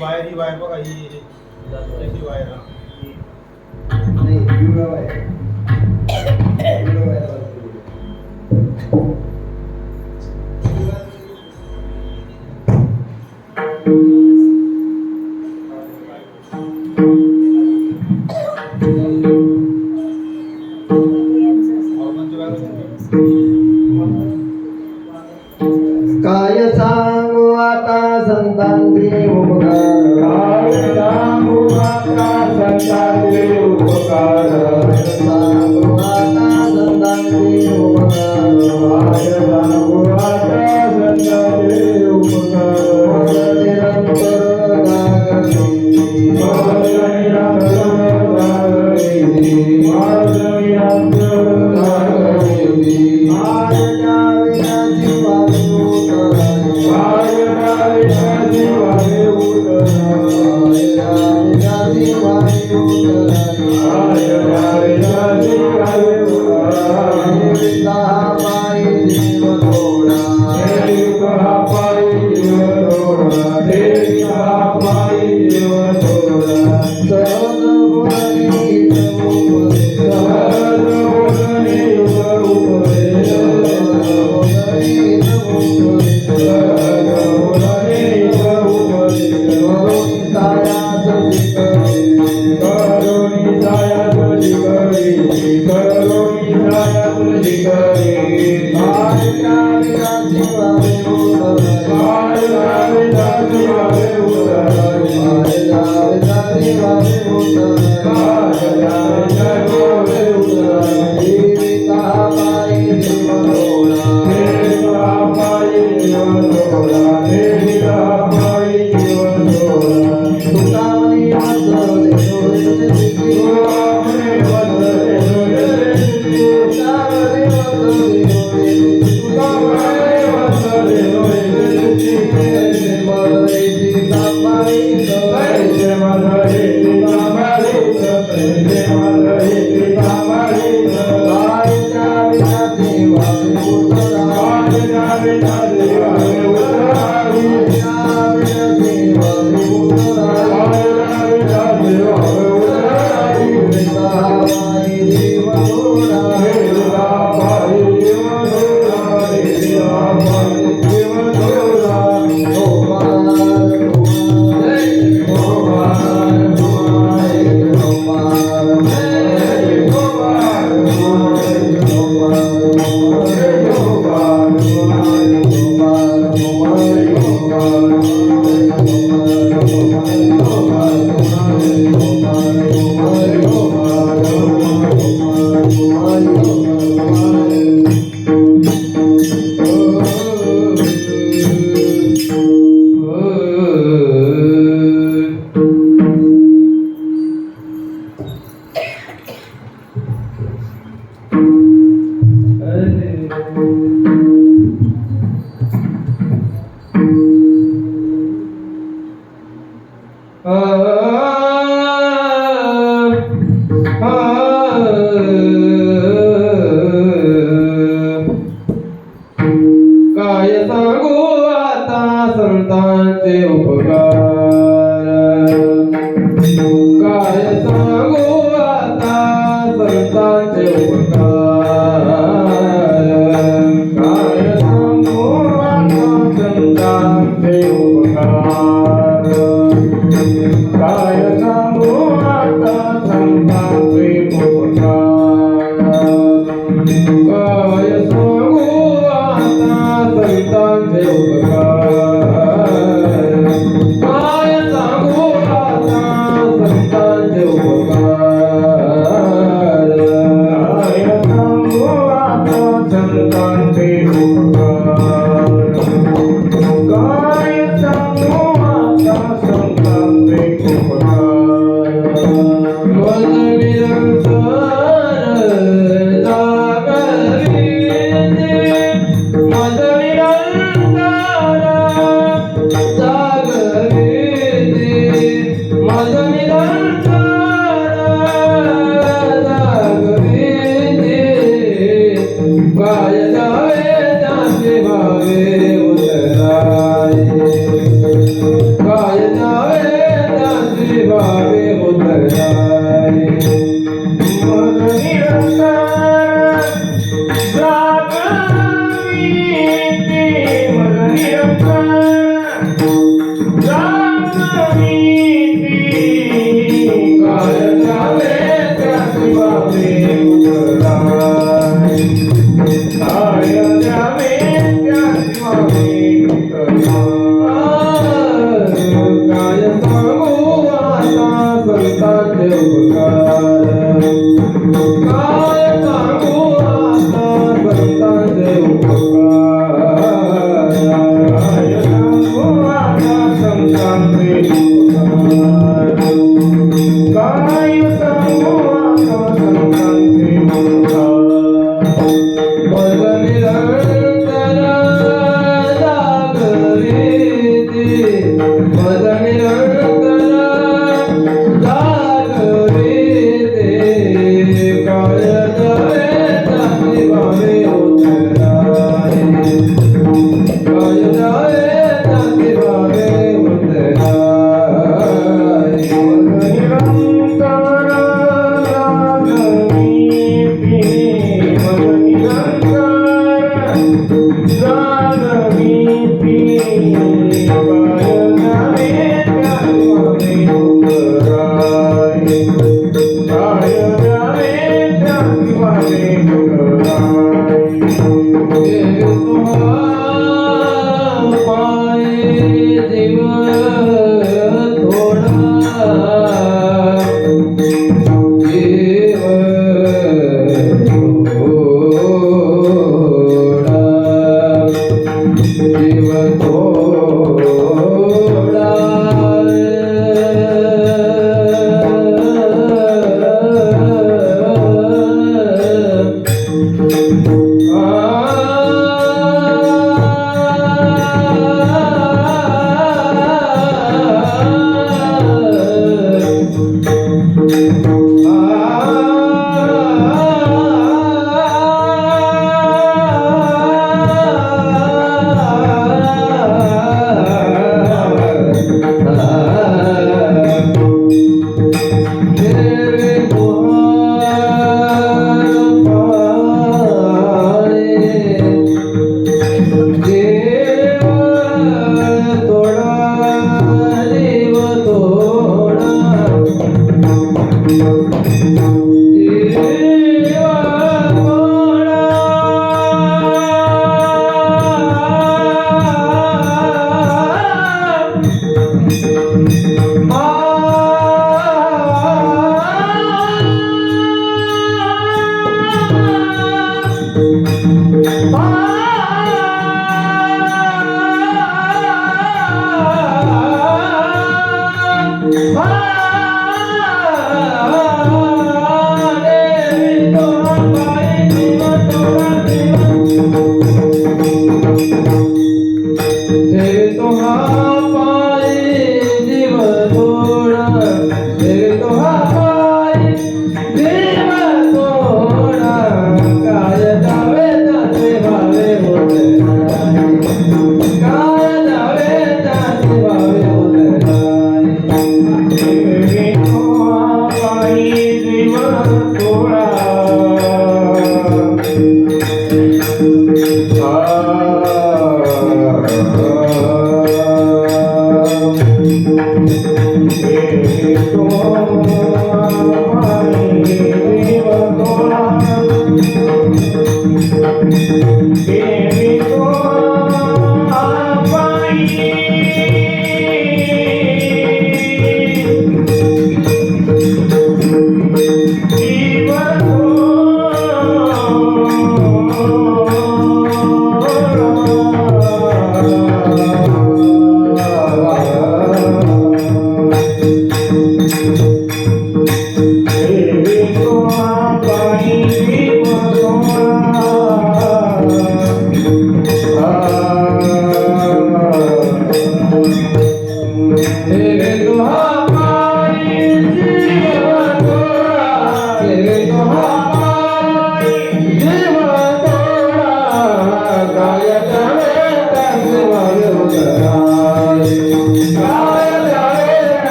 Wire ही wire बघा ही याची wire नाही पिवळा वायर पिवळा वायर काय सांगू आता संतांचे उपकार काय सांगू आता संतांचे उपकार सांगू आता संतांचे उपकार काय सांगू आता संतांचे उपकार निरंतर गागणे काय सांगू आता संतांचे उपकार काय सांगू आता संतांचे उपकार काय सांगू आता संतांचे उपकार काय सांगू आता संतांचे उपकार काय सांगू आता संतांचे उपकार काय सांगू आता संतांचे उपकार काय सांगू आता संतांचे उपकार काय सांगू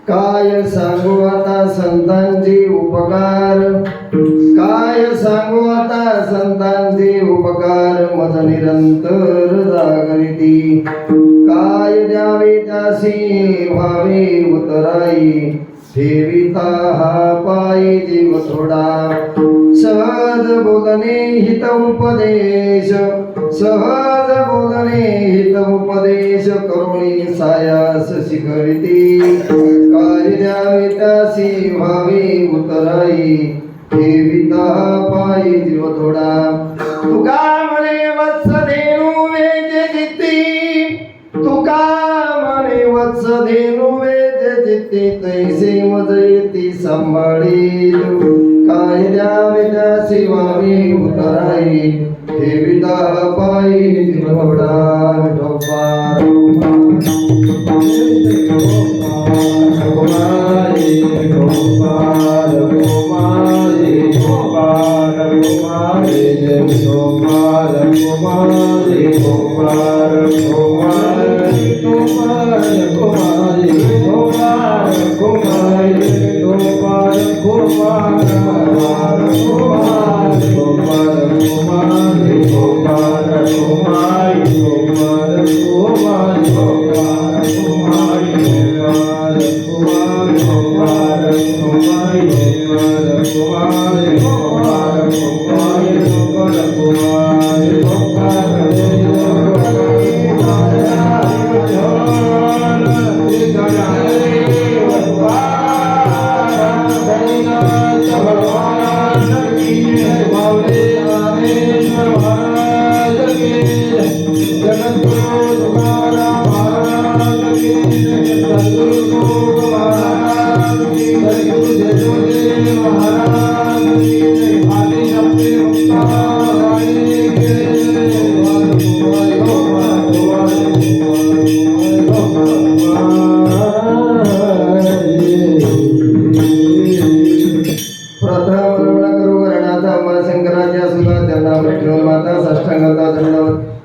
काय सांगू आता संतांचे उपकार, काय सांगू आता संतांचे उपकार, मज निरंतर जागरिती. काय द्यावे त्यासी व्हावे उतराई, ठेविता हा पायी जीव थोडा. सहज बोलणे हित उपदेश, सहज बोलणे हित उपदेश, करुणी सायास शिकविती. काय द्यावे त्यासी व्हावे उतराई, ठेविता पायी जीव थोडा. तुका म्हणे वत्स धेनू वेज जिती, तुका म्हणे वत्स धेनू वेज जिती, तैसे मज येती सांभाळी. काय द्यावे त्यासी व्हावे उतराई, ठेविता पायी जीव थोडा.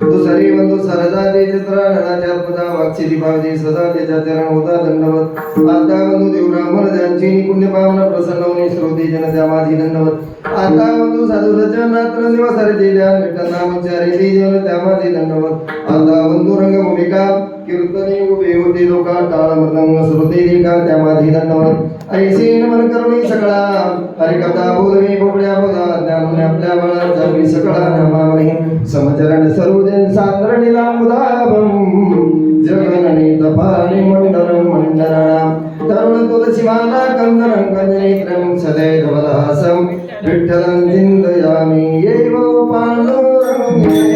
दुसरी बंधू सरदा दे चित्रा नळाच्या पदा वाक्षी भावजी सदा त्याच्या चरण होता दंडवत. आता बंधू देव ब्राह्मण ज्यांची पुण्य पावन प्रसन्न होणे श्रोते जन त्या माझी दंडवत. आता बंधू साधू सज्जन रात्र दिवस हरे दिल्या विठ्ठल नाम उच्चारे ते जन त्या माझी दंडवत. आता बंधू रंग भूमिका कीर्तनी उभे होते लोका टाळ मृदंग श्रोते देखा त्या माझी दंडवत. ऐसे नमन करुणी सकळा हरिकथा बोलवे बोबड्या बोला ज्ञान आपल्या बळा जन्मी सकळा नामावणी समचरण सर्वजन सान्द्रणीला मुदाभम जगननी तपानी मंडलम मंडलानाम तरुण तुलसीमाला कंदनं कंदनेत्रं सदैवलहासं विठ्ठलं चिन्तयामि एव पाण्डुरङ्गे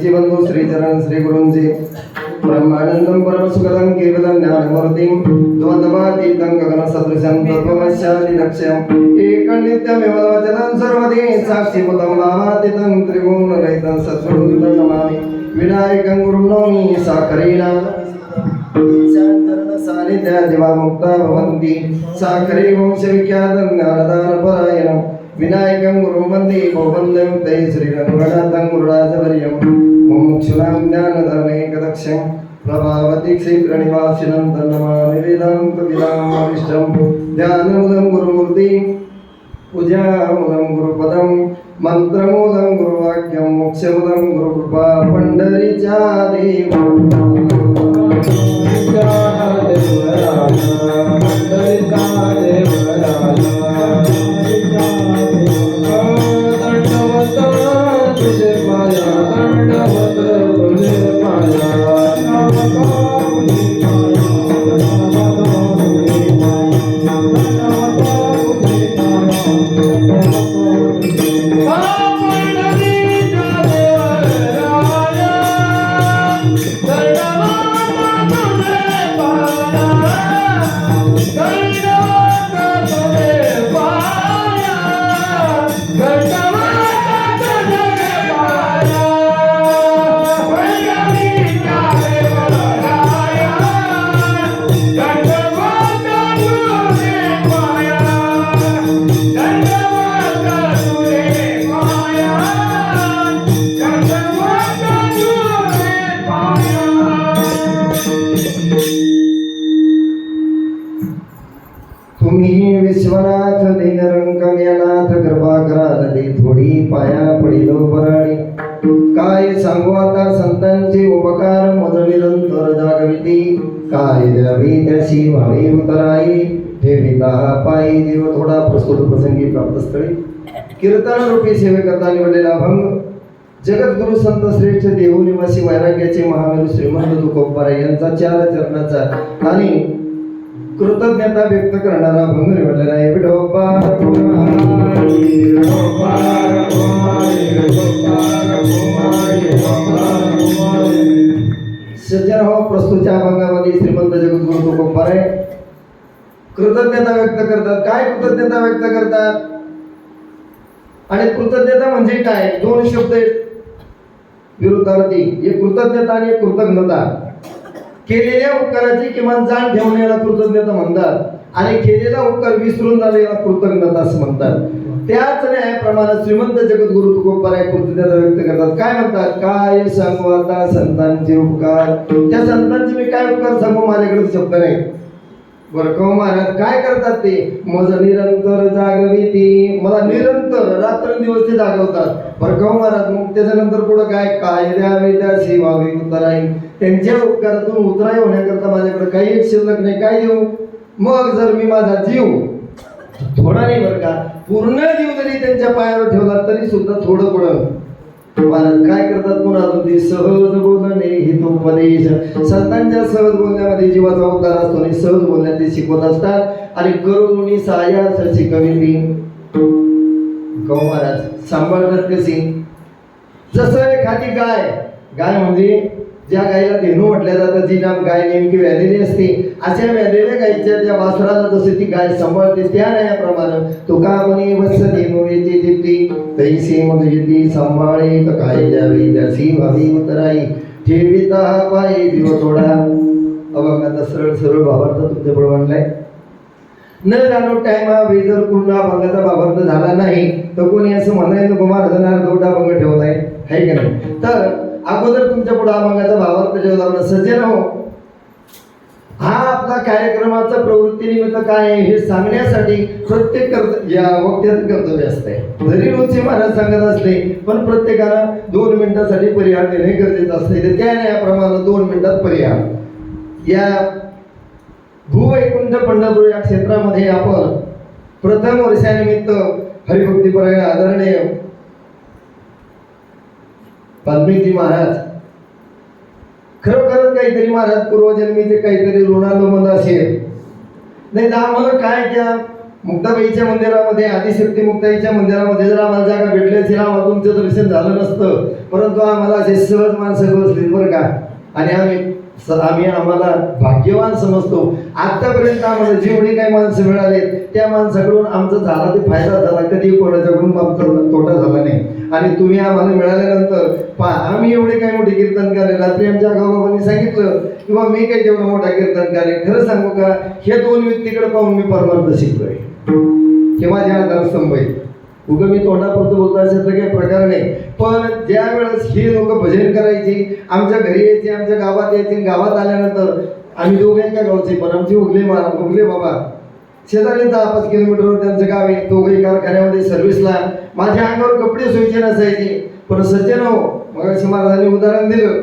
श्रीची बंधू श्रीचरण श्री गुरूंचे ब्रह्मानंदम परमसुखदं केवलं ज्ञानमूर्तिं द्वन्द्वातीतं गगनसदृशं तत्त्वमस्यादिलक्ष्यम् एकनित्यमेव वचनं सर्वदे साक्षीभूतं भावातीतं त्रिगुणरहितं सद्गुरुं नमामि विनायकं गुरुं नौमि साकरेण सानिध्या जीवा मुक्ता भवन्ति साकरे वंशविख्यातं ज्ञानदानपरायणं विनायकं गुरुं वन्दे भवन्दं ते श्रीरङ्गनाथं गुरुराजवर्यं मुमुक्षुणां ज्ञानदानेकदक्षं प्रभावति क्षेत्रनिवासिनं तन्नमामि वेदान्तविदामविष्टं ध्यानमुदं गुरुमूर्ति पूजामुदं गुरुपदं मंत्रमुदं गुरुवाक्यं मोक्षमुदं गुरुकृपा पंढरीच्या तुम्ही विश्वनाथ दीनरंकम्यनाथ कृपा करा नदी थोडी पाया पडिलो पराणी काय सांगू आता संतांचे उपकार मज निरंतर जागविती काय द्यावी त्याशी व्हावी उतराई ठेविता पायी देव थोडा प्रस्तुत प्रसंगी प्राप्तस्थळी कीर्तन रूपी सेवेकरता निवडलेला अभंग जगद्गुरु संत श्रेष्ठ देवनिवासी वैराग्याचे महावीर श्रीमंत तुकोबाराय यांचा 4 चरणाचा आणि कृतज्ञता व्यक्त करणारा भंग निवडलेला आहे. विठोबा सज्जन हो, प्रस्तुतच्या अभंगामध्ये श्रीमंत जगद्गुरु तुकोबाराय कृतज्ञता व्यक्त करतात. काय कृतज्ञता व्यक्त करतात आणि कृतज्ञता म्हणजे काय? 2 शब्द विरुद्धार्थी, एक कृतज्ञता आणि एक कृतज्ञता. केलेल्या उपकाराची किमान जाण ठेवण्याला कृतज्ञता म्हणतात आणि केलेला उपकार विसरून जाण्याला कृतज्ञता असं म्हणतात. त्याच न्यायाप्रमाणे श्रीमंत जगद्गुरु तुकोबाराय कृतज्ञता व्यक्त करतात. काय म्हणतात? काय सांगू आता संतांचे उपकार. त्या संतांचे मी काय उपकार सांगू, माझ्याकडे शब्द नाही. बरकव महाराज काय करतात ते? मज निरंतर जागविती, मला निरंतर रात्रंदिवस ते जागवतात. बरकव महाराज मग त्याच्यानंतर पुढं काय? काय द्यावे त्याशी व्हावी उतराई. त्यांच्या उपकारातून उतराई होण्याकरता माझ्याकडे काही एक शिल्लक नाही. काय देऊ? मग जर मी माझा जीव थोडा नाही बरं का, पूर्ण जीव जरी त्यांच्या पायावर ठेवला तरी सुद्धा थोडं पडलं. महाराज काय करतात? पुन्हा ते सहज बोलणे हितोपदेश. संतांच्या सहज बोलण्यामध्ये जीवाचा उद्धार असतो आणि सहज बोलण्यात ते शिकवत असतात आणि करुणी सायास शिकविली. गौ महाराज सांभाळतात कशी? जसं एखादी गाय, गाय म्हणजे ज्या गायीला धेनू म्हटल्या जातं, जी नाम गाय नेमकी व्यालेली असते, अशा व्यालेल्या गायीच्या त्या वासराला जसं ती गाय सांभाळते त्या न्यायाप्रमाणे तुका म्हणे वत्स धेनू येते जिद्दी तैसे मग जिद्दी सांभाळे तर काय द्यावी त्याची व्हावी उतराई ठेविता पायी जीव थोडा. अभंगाचा सरळ सरळ भावार्थ तुमच्यापुढे म्हणलाय. न जाणू टाइमा जर पूर्ण अभंगाचा भावार्थ झाला नाही तर कोणी असं म्हणायला नको महाराजांना दोटा अभंग ठेवलाय, आहे का नाही? तर अगोदर तुमच्या पुढे अभंगाचा भावार्थ ठेवला. सज्जन हो, हा आपला कार्यक्रमाचा प्रवृत्ती निमित्त काय आहे हे सांगण्यासाठी प्रत्येक या वक्त्याचं कर्तव्य असतंय. जरी रोजचे महाराज सांगत असले पण प्रत्येकाला 2 मिनिटासाठी परिहार देणे गरजेचं असते. तर त्या न्यायाप्रमाणे 2 मिनिटात परिहार. या भूवैकुंठ पंढरपूर या क्षेत्रामध्ये आपण प्रथम वर्षानिमित्त हरिभक्तीपरायण आदरणीय वाल्मिकी महाराज, खरोखरच काहीतरी महाराज पूर्वजन्मीचे काहीतरी ऋणानुबंध असेल. नाही तर आम्हाला काय त्या मुक्ताबाईच्या मंदिरामध्ये, आदिशक्ती मुक्ताईच्या मंदिरामध्ये जर आम्हाला जागा भेटली असेल, आम्हाला तुमचं दर्शन झालं नसतं, परंतु आम्हाला असे सहज माणसं बसलीत बरं का. आणि आम्ही आम्हाला भाग्यवान समजतो. आतापर्यंत आम्हाला जेवढी काही माणसं मिळाली त्या माणसाकडून आमचा झाला ते फायदा झाला, कधी कोणाच्याकडून आमचा तोटा झाला नाही. आणि तुम्ही आम्हाला मिळाल्यानंतर आम्ही एवढे काही मोठे कीर्तन केले. रात्री आमच्या गावाबाबांनी सांगितलं किंवा मी काही तेवढं मोठा कीर्तन केले. खरं सांगू का, हे दोन व्यक्तीकडे पाहून मी परमार्थ शिकलोय. हे माझ्या आधारस्तंभ आहे. उगं मी तोंडापुरतं बोलतो अशातलं काही प्रकार नाही. पण ज्या वेळेस हे लोक भजन करायचे, आमच्या घरी यायचे, आमच्या गावात यायचे, गावात आल्यानंतर आम्ही दोघे एका गावचे, पण आमचे उगले बाबा शेजारी 10-5 किलोमीटरवर त्यांचं गाव आहे. दोघे कारखान्यामध्ये सर्व्हिसला. माझ्या अंगावर कपडे सोयीचे नसायचे, पण सज्जन हो, मग महाराजांनी उदाहरण दिलं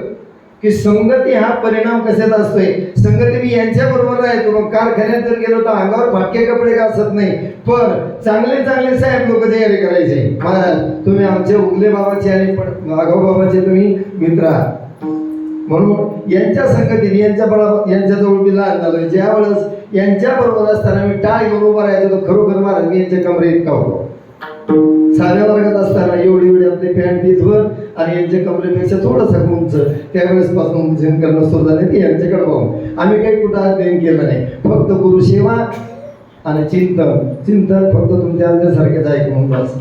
की संगती हा परिणाम कशाचा असतोय. संगती मी यांच्या बरोबर राहायचो, मग कारखान्यात जर गेलो तर अंगावर फाटके कपडे घासत नाही, पण चांगले चांगले साहेब लोक तयारी करायचे. महाराज तुम्ही आमचे उगले बाबाचे आणि आगाऊ बाबाचे तुम्ही मित्र आहात, म्हणून यांच्या संगतीने यांच्याजवळ मी लहान झालो. ज्या वेळेस यांच्या बरोबर असताना मी टाळ घेऊन उभा राहायचो, तर खरोखर महाराज मी यांच्या कमरे इतका होतो. 6व्या वर्गात असताना एवढी आपली पॅन्ट तीचवर आणि यांच्या कमरेपेक्षा थोडंसं उंच. त्यावेळेस पासून भजन करणं सुरू झाले ते यांच्याकडे पाहून. आम्ही काही कुठं अध्ययन केलं नाही, फक्त गुरुसेवा आणि चिंतन फक्त तुमच्या आमच्यासारखेच ऐकून बस.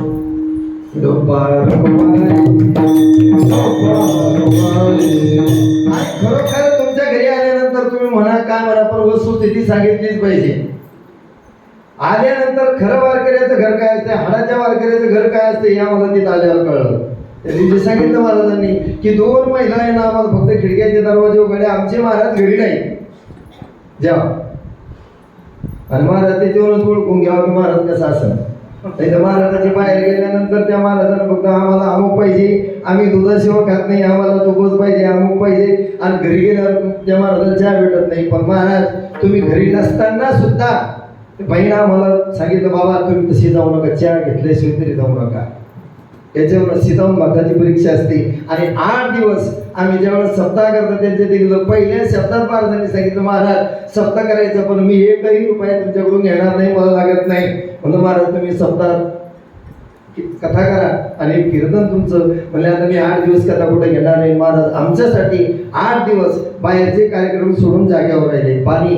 खरोखर तुमच्या घरी आल्यानंतर तुम्ही म्हणा काय म्हणा, पण वस्तुस्थिती सांगितलीच पाहिजे. आल्यानंतर खरं वारकऱ्याचं घर काय असते, हाडाच्या वारकऱ्याचं घर काय असते हे आम्हाला तिथं आल्यावर कळलं. त्यांनी जे सांगितलं महाराजांनी की 2 महिला आहे ना, आम्हाला फक्त खिडक्याचे दरवाजे उघडे, आमचे महाराज घरी नाही जेव्हा. आणि महाराज त्याच्यावरच ओळखून घ्यावं की महाराज कसं असं. नाही तर महाराजाच्या बाहेर गेल्यानंतर त्या महाराजांना फक्त आम्हाला अमुक पाहिजे, आम्ही दुधाशिवाय खात नाही, आम्हाला तुपच पाहिजे, अमुक पाहिजे. आणि घरी गेल्यावर त्या महाराजाला चहा भेटत नाही. पण महाराज तुम्ही घरी नसताना सुद्धा बहिणा आम्हाला सांगितलं, बाबा तुम्ही तशी जाऊ नका, चहा घेतल्याशिवाय तरी जाऊ नका. याच्यावर सीताहून माताची परीक्षा असते. आणि 8 दिवस आम्ही ज्यावेळेस सप्ताह करतो त्यांच्या दिलं पहिल्या शब्दात महाराजांनी सांगितलं, महाराज सप्ताह करायचं, पण मी 1 रुपया तुमच्याकडून घेणार नाही, मला लागत नाही. म्हणून महाराज तुम्ही सप्ताह कथा करा आणि कीर्तन तुमचं. म्हणजे आता मी 8 दिवस कथा कुठे घेणार नाही. महाराज आमच्यासाठी 8 दिवस बाहेरचे कार्यक्रम सोडून जाग्यावर राहिले. पाणी,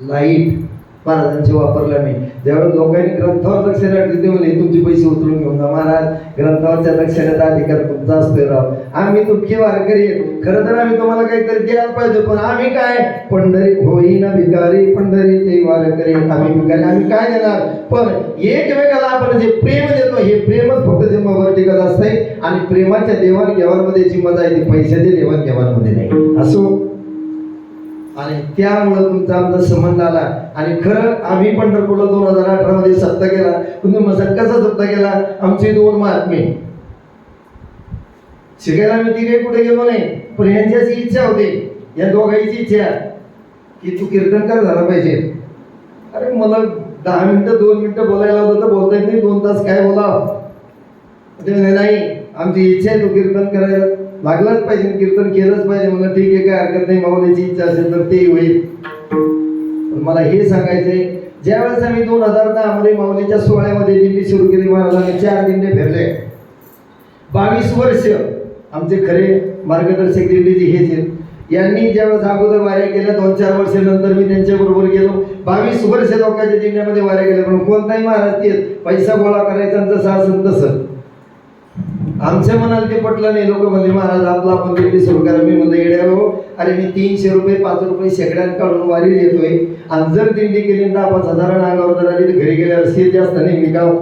लाईट महाराजांचे वापरलं मी. ज्यावेळेस लोकांनी ग्रंथावर दक्षिणा दिली म्हणजे तुमचे पैसे उचलून घेऊन जा. महाराज ग्रंथावरच्या दक्षिणेचा अधिकार तुमचा असतोय राव. आम्ही तुमची वारकरी आहेत. खरं तर आम्ही तुम्हाला काहीतरी द्यायला पाहिजे, पण आम्ही काय पंढरी होईना भिकारी, पंढरीचे वारकरी आम्ही भिकारी, आम्ही काय देणार. पण एकमेकाला आपण जे प्रेम देतो हे प्रेमच फक्त जन्मावर टिकत असते. आणि प्रेमाच्या देवाणघेवाणमध्ये जी मजा आहे ती पैशाच्या देवाणघेवाणमध्ये नाही. असो, आणि त्यामुळं तुमचा आमचा संबंध आला. आणि खरं आम्ही पंढरपूरला 2018 मध्ये सप्ताह केला. तुम्ही मसाल कसा सप्ताह केला. आमचे 2 महात्मे शिकायला मी तिकडे कुठे गेलो नाही, पण यांची अशी इच्छा होती, या दोघांची इच्छा की तू कीर्तनकार झाला पाहिजे. अरे मला 10 मिनिटं 2 मिनिटं बोलायला होतं तर बोलता येत नाही, 2 तास काय बोलावं. नाही, आमची इच्छा आहे तू कीर्तन करायला लागलाच पाहिजे, कीर्तन केलंच पाहिजे. म्हणून ठीक आहे, काय हरकत नाही, माऊलीची इच्छा असेल तर ते होईल. पण मला हे सांगायचंय, ज्यावेळेस आम्ही 2010 मध्ये माऊलीच्या सोहळ्यामध्ये दिंडी सुरू केली, महाराजांनी 4 दिंडे फिरले. 22 वर्ष आमचे खरे मार्गदर्शक दिंडीचे हेच आहेत. यांनी ज्यावेळेस अगोदर वाऱ्या केल्या 2-4 वर्षानंतर मी त्यांच्या बरोबर गेलो. 22 वर्ष लोकांच्या दिंड्यामध्ये वाऱ्या केल्या, पण कोणताही महाराज ते पैसा गोळा करायचा जसं असेल तसं. आमच्या मनाला ते पटलं नाही. लोक म्हणले महाराज आपला आपण दिंडी सुरू करा. मी म्हणलं येड्या हो, अरे मी 300 रुपये 5 रुपये शेकड्यात काढून वारी देतोय. आणि जर दिंडी केली 10-5 हजारांना अंगावर जर आली तर घरी गेल्यावर शेत जास्त नाही. मी गाव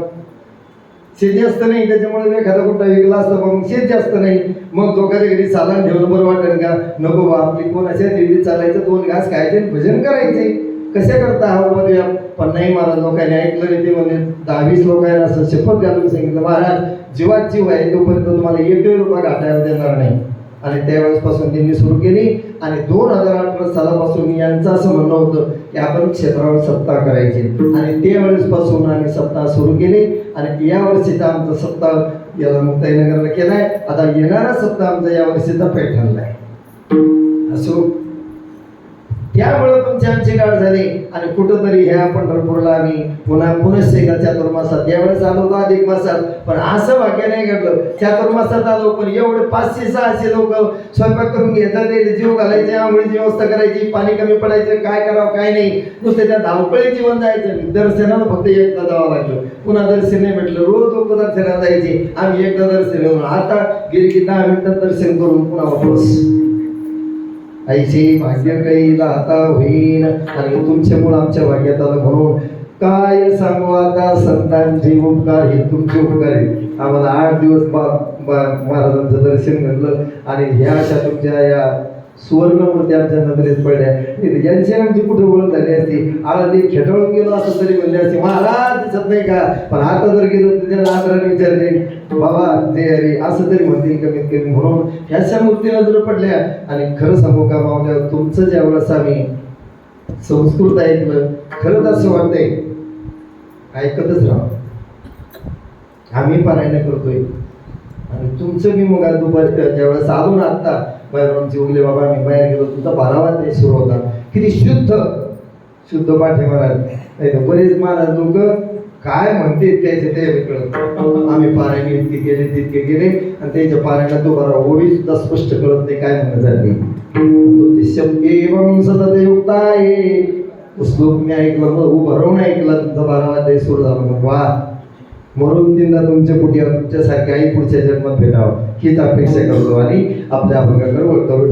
शेत जास्त नाही, त्याच्यामुळे मी एखादा कुठला विकला असतं, पण शेत जास्त नाही. मग लोकांच्या घरी चालन ठेवून बरं वाटेल का. नको बा, आपली कोणाच्या दिंडी चालायचं, 2 घास खायचे, भजन करायचे. कशा करता हा मध्ये. पण नाही महाराज, लोकांनी ऐकलं नाही. ते म्हणजे 10-20 लोकांना असं शपथ घालून सांगितलं, महाराज जीवात जीव आहे तोपर्यंत तुम्हाला 1 रुपया घाटायला देणार नाही. आणि त्यावेळेसपासून त्यांनी सुरू केली. आणि 2018 सालापासून यांचं असं म्हणणं होतं की आपण क्षेत्रावर सप्ताह करायचे. आणि त्यावेळेसपासून आम्ही सप्ताह सुरू केले. आणि यावर्षीचा आमचा सप्ताह याला मुक्ताईनगरला केलाय. आता येणारा सप्ताह आमचा यावर्षीचा पैठणला आहे. असो, त्यामुळे तुमची आमची गाठ झाली आणि कुठंतरी ह्या पंढरपूरला आम्ही पुनश्च एकदा चातुर्मासात त्यावेळेस आलो होतो अधिक मासात, पण असं वाक्य नाही घडलं. चातुर्मासात आलो पण एवढे 500-600 लोक स्वयंपाक करून घेतात, जीव घालायचे, आंघोळीची व्यवस्था करायची, पाणी कमी पडायचं, काय करावं काय नाही, नुसते त्या धावपळी जीवन जायचं. दर्शनाला फक्त एकदा जावं लागलं, पुन्हा दर्शन नाही भेटलं, रोज लोक दर्शनाला जायचे, आम्ही एकदा दर्शन घेऊन आता गेली की 10 मिनिटात दर्शन करून पुन्हा वापस. ऐशी भाग्य काही आता होईन आणि तुमच्यामुळे आमच्या भाग्यात आलं. म्हणून काय सांगू आता, संतांचे उपकार हे तुमचे उपकार आहेत. आम्हाला 8 दिवस महाराजांचं दर्शन घडलं आणि ह्या अशा तुमच्या या सुवर्णमूर्ती आमच्या नजरेत पडल्या. यांची आमची कुठे ओळख झाली असती, आळा ते खेटळून गेलो असं तरी म्हणले असते, महाराज दिसत नाही का. पण आता जर गेलो तर त्याला आदराने विचारले, बाबा ते अरे असं तरी म्हणतील कमीत कमी. म्हणून ह्याच्या मूर्ती नजर पडल्या. आणि खरं सांगू का मावल्या, तुमचं ज्यावेळेस आम्ही संस्कृत ऐकलं, खरंच असं वाटतंय ऐकतच राहा. आम्ही पारायण करतोय आणि तुमचं मी मग दुपारी ज्यावेळेस आलो ना, आत्ता बाहेर उगले बाबा मी बाहेर गेलो, तुमचा 12वा ते सुरू होता. किती शुद्ध पाठे महाराज. नाही तर बरेच महाराज लोक काय म्हणते त्याचे ते कळत. आम्ही पारायण इतके गेले तितके गेले आणि त्याच्या पारायणात तो बरा ओवी सुद्धा स्पष्ट कळत नाही काय म्हणत झाली. ते शब्द एवं सतत युक्त आहे. श्लोक मी ऐकलं, उभं राहून ऐकला तुमचा 12वा ते सुरू झाला. मग वा, म्हणून तीनदा तुमच्या कुठे तुमच्यासारखे आई पुढच्या जन्मात भेटावं हीच अपेक्षा करतो आणि आपल्या अभंगाकडे वळतो.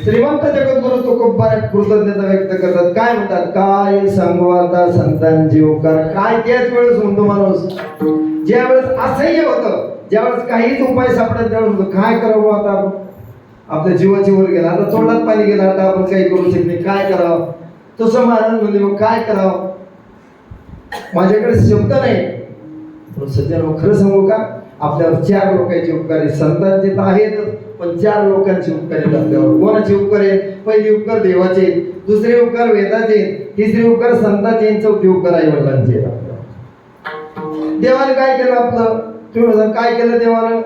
श्रीमंत जगद्गुरु तुकोबाने कृतज्ञता व्यक्त करतात. काय म्हणतात, काय सांगू आता संतांचे उपकार. काय त्याच वेळेस म्हणतो माणूस, ज्या वेळेस असह्य होतं, ज्यावेळेस काहीच उपाय सापडत त्यावेळेस होतं काय करावं आता, आपल्या जीवाची वर गेला, आता तोंडात पाणी गेला, आता आपण काही करू शकत नाही, काय करावं. तसं महाराज म्हणजे मग काय करावं, माझ्याकडे शब्द नाही. पण सध्या खरं सांगू का, आपल्यावर 4 लोकांचे उपकार आहेत. संतांचे तर आहेतच, पण 4 लोकांचे उपकार आहेत आपल्यावर. कोणाचे उपकार आहेत, पहिले उपकार देवाचे, दुसरे उपकार वेदाचे, तिसरे उपकार संतांचे, चौथे उपकार आई वडिलांचे आहेत आपल्यावर. देवाने काय केलं आपलं, तुम्ही म्हणा काय केलं देवानं,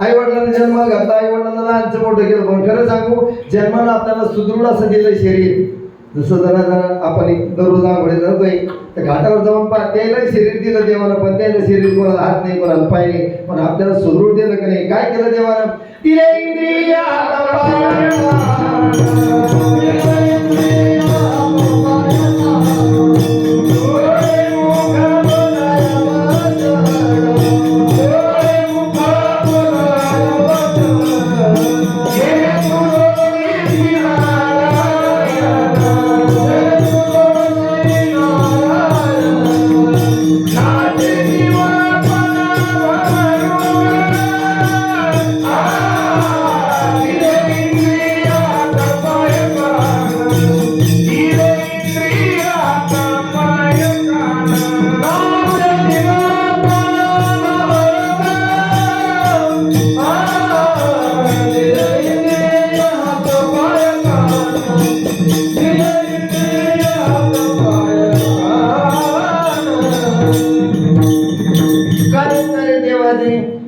आई वडिलांना जन्माला घातला, आई वडिलांना लहानचं मोठं केलं. पण खरं सांगू, जन्माला आपल्याला सुदृढ असं दिलं शरीर. जसं जरा आपण दररोज आंघोळी जातोय तर घाटावर जाऊन त्याला शरीर दिलं देवानं, पण त्याला शरीर कोणाला हात नाही, कोणाला पाय नाही, पण आपल्याला सुदृढ दिलं का नाही. काय केलं देवानं, दिले इंद्रिय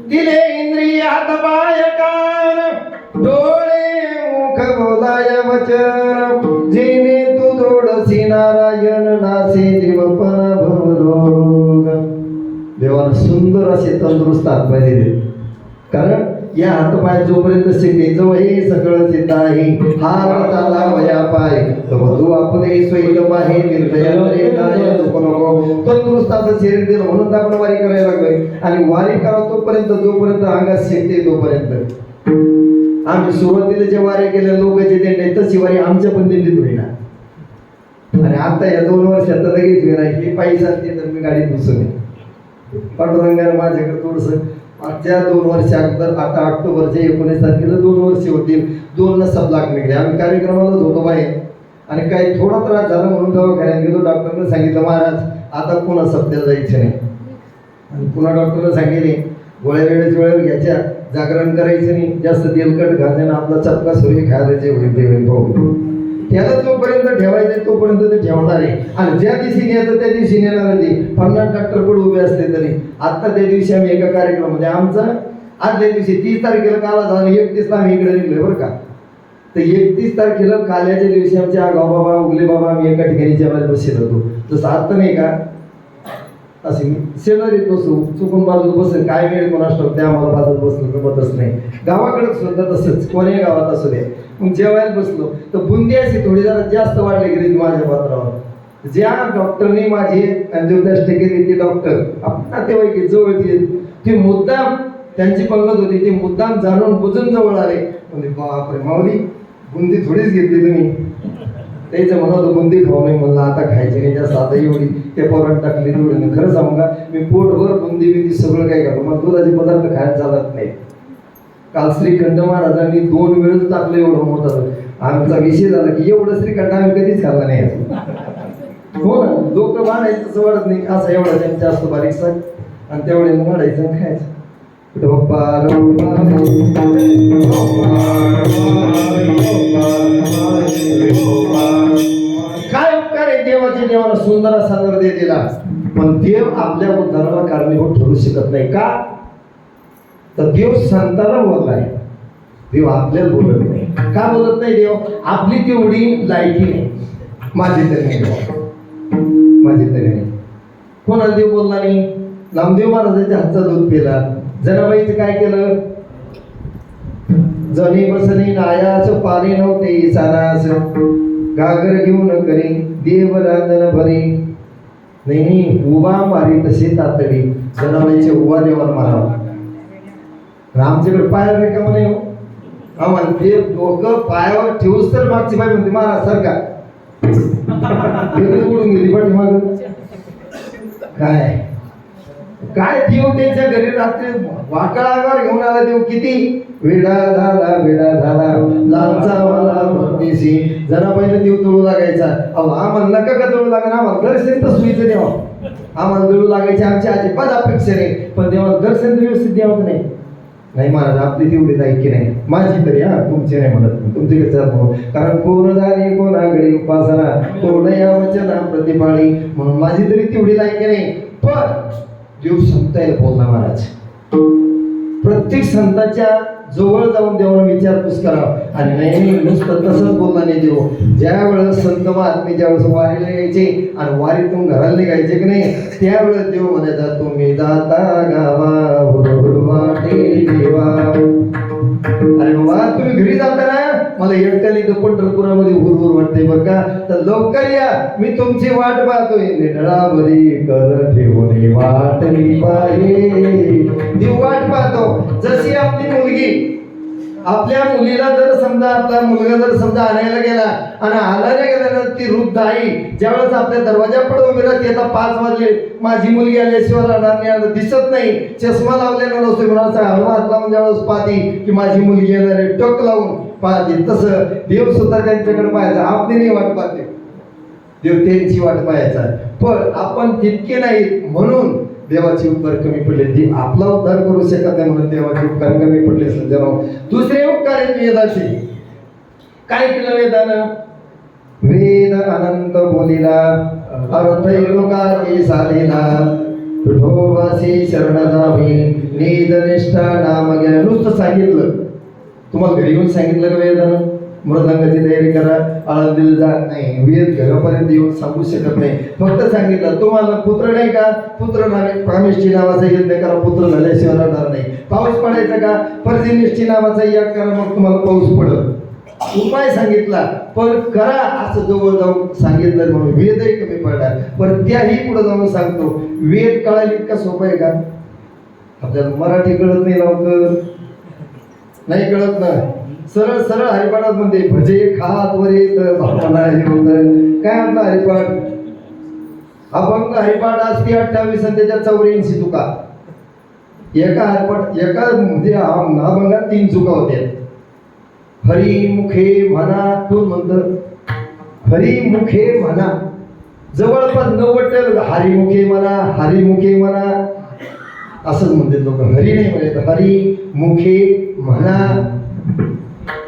दिले इंद्रियात पाय कान डोळे मुख बोलाय वचन जेने तू दोडसी नारायण नासे जीवपण भवरोग. देवानं सुंदर असे तंदुरुस्त हातपाय दिले. कारण या हातपाय जोपर्यंत शिकते जवळ हे सगळं चित्त आहे. हात चाला वया पाय तू आपले स्वैत पाहे निर्दयाने नाय दुख नको. तंदुरुस्त असं शरीर दिलं म्हणून आपण वारी करायला लागलोय. आणि वारी करावं तोपर्यंत जोपर्यंत अंगात शिकते तोपर्यंत. आम्ही सुरुवातीला जे वारी केल्या लोकांचे दिंडे तशी वारी आमच्या पण दिंडीत होईना. आणि आता या 2 वर्षात लगेच वेळा हे पायी सांगते तर मी गाडीत बसवले. पांडुरंगाने माझ्याकडे थोडस मागच्या 2 वर्ष अगोदर, आता ऑक्टोबरच्या 19 तारखेला 2 वर्ष होतील. 2 सबलाक निघले. आम्ही कार्यक्रमालाच होतो बाहेर आणि काही थोडा त्रास झाला म्हणून दवाखान्यात गेलो. डॉक्टरने सांगितलं महाराज आता पुन्हा सप्त्याला जायचं नाही. आणि पुन्हा डॉक्टरने सांगितले गोळ्या वेळेवर घ्यायच्या, जागरण करायचं नाही, जास्त तेलकट घालण्यानं आपला चपका सुरी खायला जे होईल ते होईल पाहू. त्याला जोपर्यंत ठेवायचं तोपर्यंत ते ठेवणार आहे. आणि ज्या दिवशी न्यायचं त्या दिवशी नेणार ते 50 डॉक्टर पुढे उभे असले तरी. आता त्या दिवशी आम्ही एका कार्यक्रमामध्ये आमचं आदल्या दिवशी 30 तारखेला काला झालं, 31ला आम्ही इकडे निघलोय बरं का. तर 31 तारखेला काल्याच्या दिवशी आमचे आगाव बाबा उगले बाबा आम्ही एका ठिकाणी जेवायला बसत होतो. तसं आता नाही का असे शेजारीत बसू चुकून बाजूला बसेल काय वेळ कोणास ठाऊक त्या आम्हाला बाजूला बसलो गमतच नाही. गावाकडे सुद्धा तसंच कोणी गावात असू दे. मग जेवायला बसलो तर बुंदी अशी थोडी जरा जास्त वाढली गेली माझ्या पात्रावर. ज्या डॉक्टरने माझी अंजिओप्लास्टी केली ती डॉक्टर आपण नातेवाईक जवळची ती मुद्दाम त्यांची पंगत होती ती मुद्दाम जाणून बुजून जवळ आले. म्हणजे बापरे माऊली बुंदी थोडीच घेतली तुम्ही. त्याचं म्हणत होतं बुंदी खाऊ नाही म्हणलं आता खायची नाही जास्त आता एवढी ते पोरात टाकली तेवढी नाही. खरं सांगू का मी पोटभर बुंदी बिंदी सगळं काय खातो मग दुधाचे पदार्थ खायला चालत नाही. काल श्रीखंड महाराजांनी 2 वेळच टाकलं एवढं मोठं. आमचा विषय झाला की एवढं श्रीखंड आम्ही कधीच खाल्ला नाही. हो ना लोक वाढायचं तसं वाढत नाही असं एवढं त्यांच्या जास्त बारीकसा आणि तेवढे वाढायचं आणि खायचं. काय उपकार आहे देवाचे. देवाला सुंदर असा हृदय दिला पण देव आपल्या उद्धाराला कारणीभूत ठरू शकत नाही का. तर देव संताला बोललाय देव आपल्याला बोलत नाही. का बोलत नाही देव आपली तेवढी लायकी नाही. माझी तरी नाही माझी तरी नाही. कोणाला देव बोलला नाही. नामदेव महाराजांच्या हातचा दूध पिला. जनाबाईचं काय केलं. जणी बसणी नायाच पाणी नव्हते सानास गागर घेऊन करी देव रांजन भरी. नाही उभा मारी तसे तातडी जनाबाईचे उभा देवाला मारावा. आमच्याकडे पायावर रिकाम नाही हो. आम्हाला ते डोकं पायावर ठेवूच तर मागची बाई म्हणते महाराज सारखा उडून गेली पाठीमाग. काय काय देव त्यांच्या घरी रात्री वाकळावर घेऊन आला. देव किती वेडा झाला लालचा मला भक्तीशी. जरा पहिले देव तळू लागायचा. अहो आम्हाला नका का तळू लागा आम्हाला दर्शन तर सुईचं द्यावं. आम्हाला तळू लागायचे आमची अजिबात अपेक्षा नाही पण देवाला दर्शन तर व्यवस्थित द्यावं नाही. नाही महाराज आपली तेवढी लायकी नाही. माझी तरी हा तुमची नाही म्हणत तुमची कसं. कारण कोण झाली कोणाकडे उपासना कोण या वचना प्रतिपाळी म्हणून माझी तरी तेवढी लायकी नाही. पण देव संतायला बोलला महाराज. प्रत्येक संतांच्या जवळ जाऊन देवाला विचारपूस करावा. आणि नाही नुसतं तसंच बोलला नाही देव. ज्या वेळेस संत महात्मे ज्या वेळेस वारीला यायचे आणि वारीतून घराला निघायचे की नाही त्यावेळेस देव म्हणायचा तुम्ही जाता गावा हुरहुर वाटे देवा. अरे बाबा तुम्ही घरी जाता ना मला एकट्याला इथं पंढरपुरामध्ये हुरहुर वाटते बरं का. तर लवकर या मी तुमची वाट पाहतोय. निढळावरी कर ठेवून वाटली पाहिजे देव वाट पाहतो. जशी आपली मुलगी आपल्या मुलीला जर समजा आपला मुलगा जर समजा आणायला गेला आणि आणायला गेल्यानंतर ती वृद्ध आई ज्यावेळेस आपल्या दरवाजापुढे उभी राहते. आता 5 वाजले माझी मुलगी आल्याशिवाय राहणार नाही दिसत नाही चष्मा लावलेला नसतो कोणाचा हात लावून ज्यावेळेस पाहते की माझी मुलगी येणार आहे टोक लावून पाहते. तसं देव सुद्धा त्यांच्याकडे पाहायचा. आपली नाही वाट पाहते देव त्यांची वाट पाहायचा. पण आपण तितके नाही म्हणून देवाचे उपकार कमी पडले. देव आपला उद्धार करू शकत नाही म्हणून देवाचे उपकार कमी पडले. सज्जनो दुसरे उपकार आहेत वेदाचे. काय केलं वेदानं. वेद अनंत बोलिला अर्थ लोकाची सालिला विठोबासी शरण जावी निज निष्ठा नाम घ्या. नुसतं सांगितलं तुम्हाला घरी येऊन सांगितलं का वेदानं मृदंगाची तयारी करा आळंदीला जा नाही. वेद घरापर्यंत येऊन सांगू शकत नाही. फक्त सांगितलं तुम्हाला पुत्र नाही का पुत्र प्रामिष्ठी नावाचा यज्ञ करा पुत्र झाल्याशिवाय राहणार नाही. पाऊस पडायचा का पर्जनिष्ठी नावाचा याग करा मग तुम्हाला पाऊस पडत. उपाय सांगितला पण करा असं जवळ जाऊन सांगितलं म्हणून वेदही कमी पडला. पण त्याही पुढे जाऊन सांगतो. वेद कळायला इतका सोपं आहे का. आपल्याला मराठी कळत नाही लवकर नाही कळत ना. सरळ सरळ हरिपाठात म्हणते भजे खात वरीत भावना हे होतं. काय म्हणतं हरिपाठ अभंग हरिपाठ असते 28 आणि त्याच्यात 84 चुका. एका हरिपाठ एका म्हणजे अभंगात 3 चुका होत्या. हरिमुखे म्हणा कोण म्हणतं हरिमुखे म्हणा जवळपास 90% हरिमुखे म्हणा असंच म्हणते लोक. हरी नाही म्हणत हरी मुखे म्हणा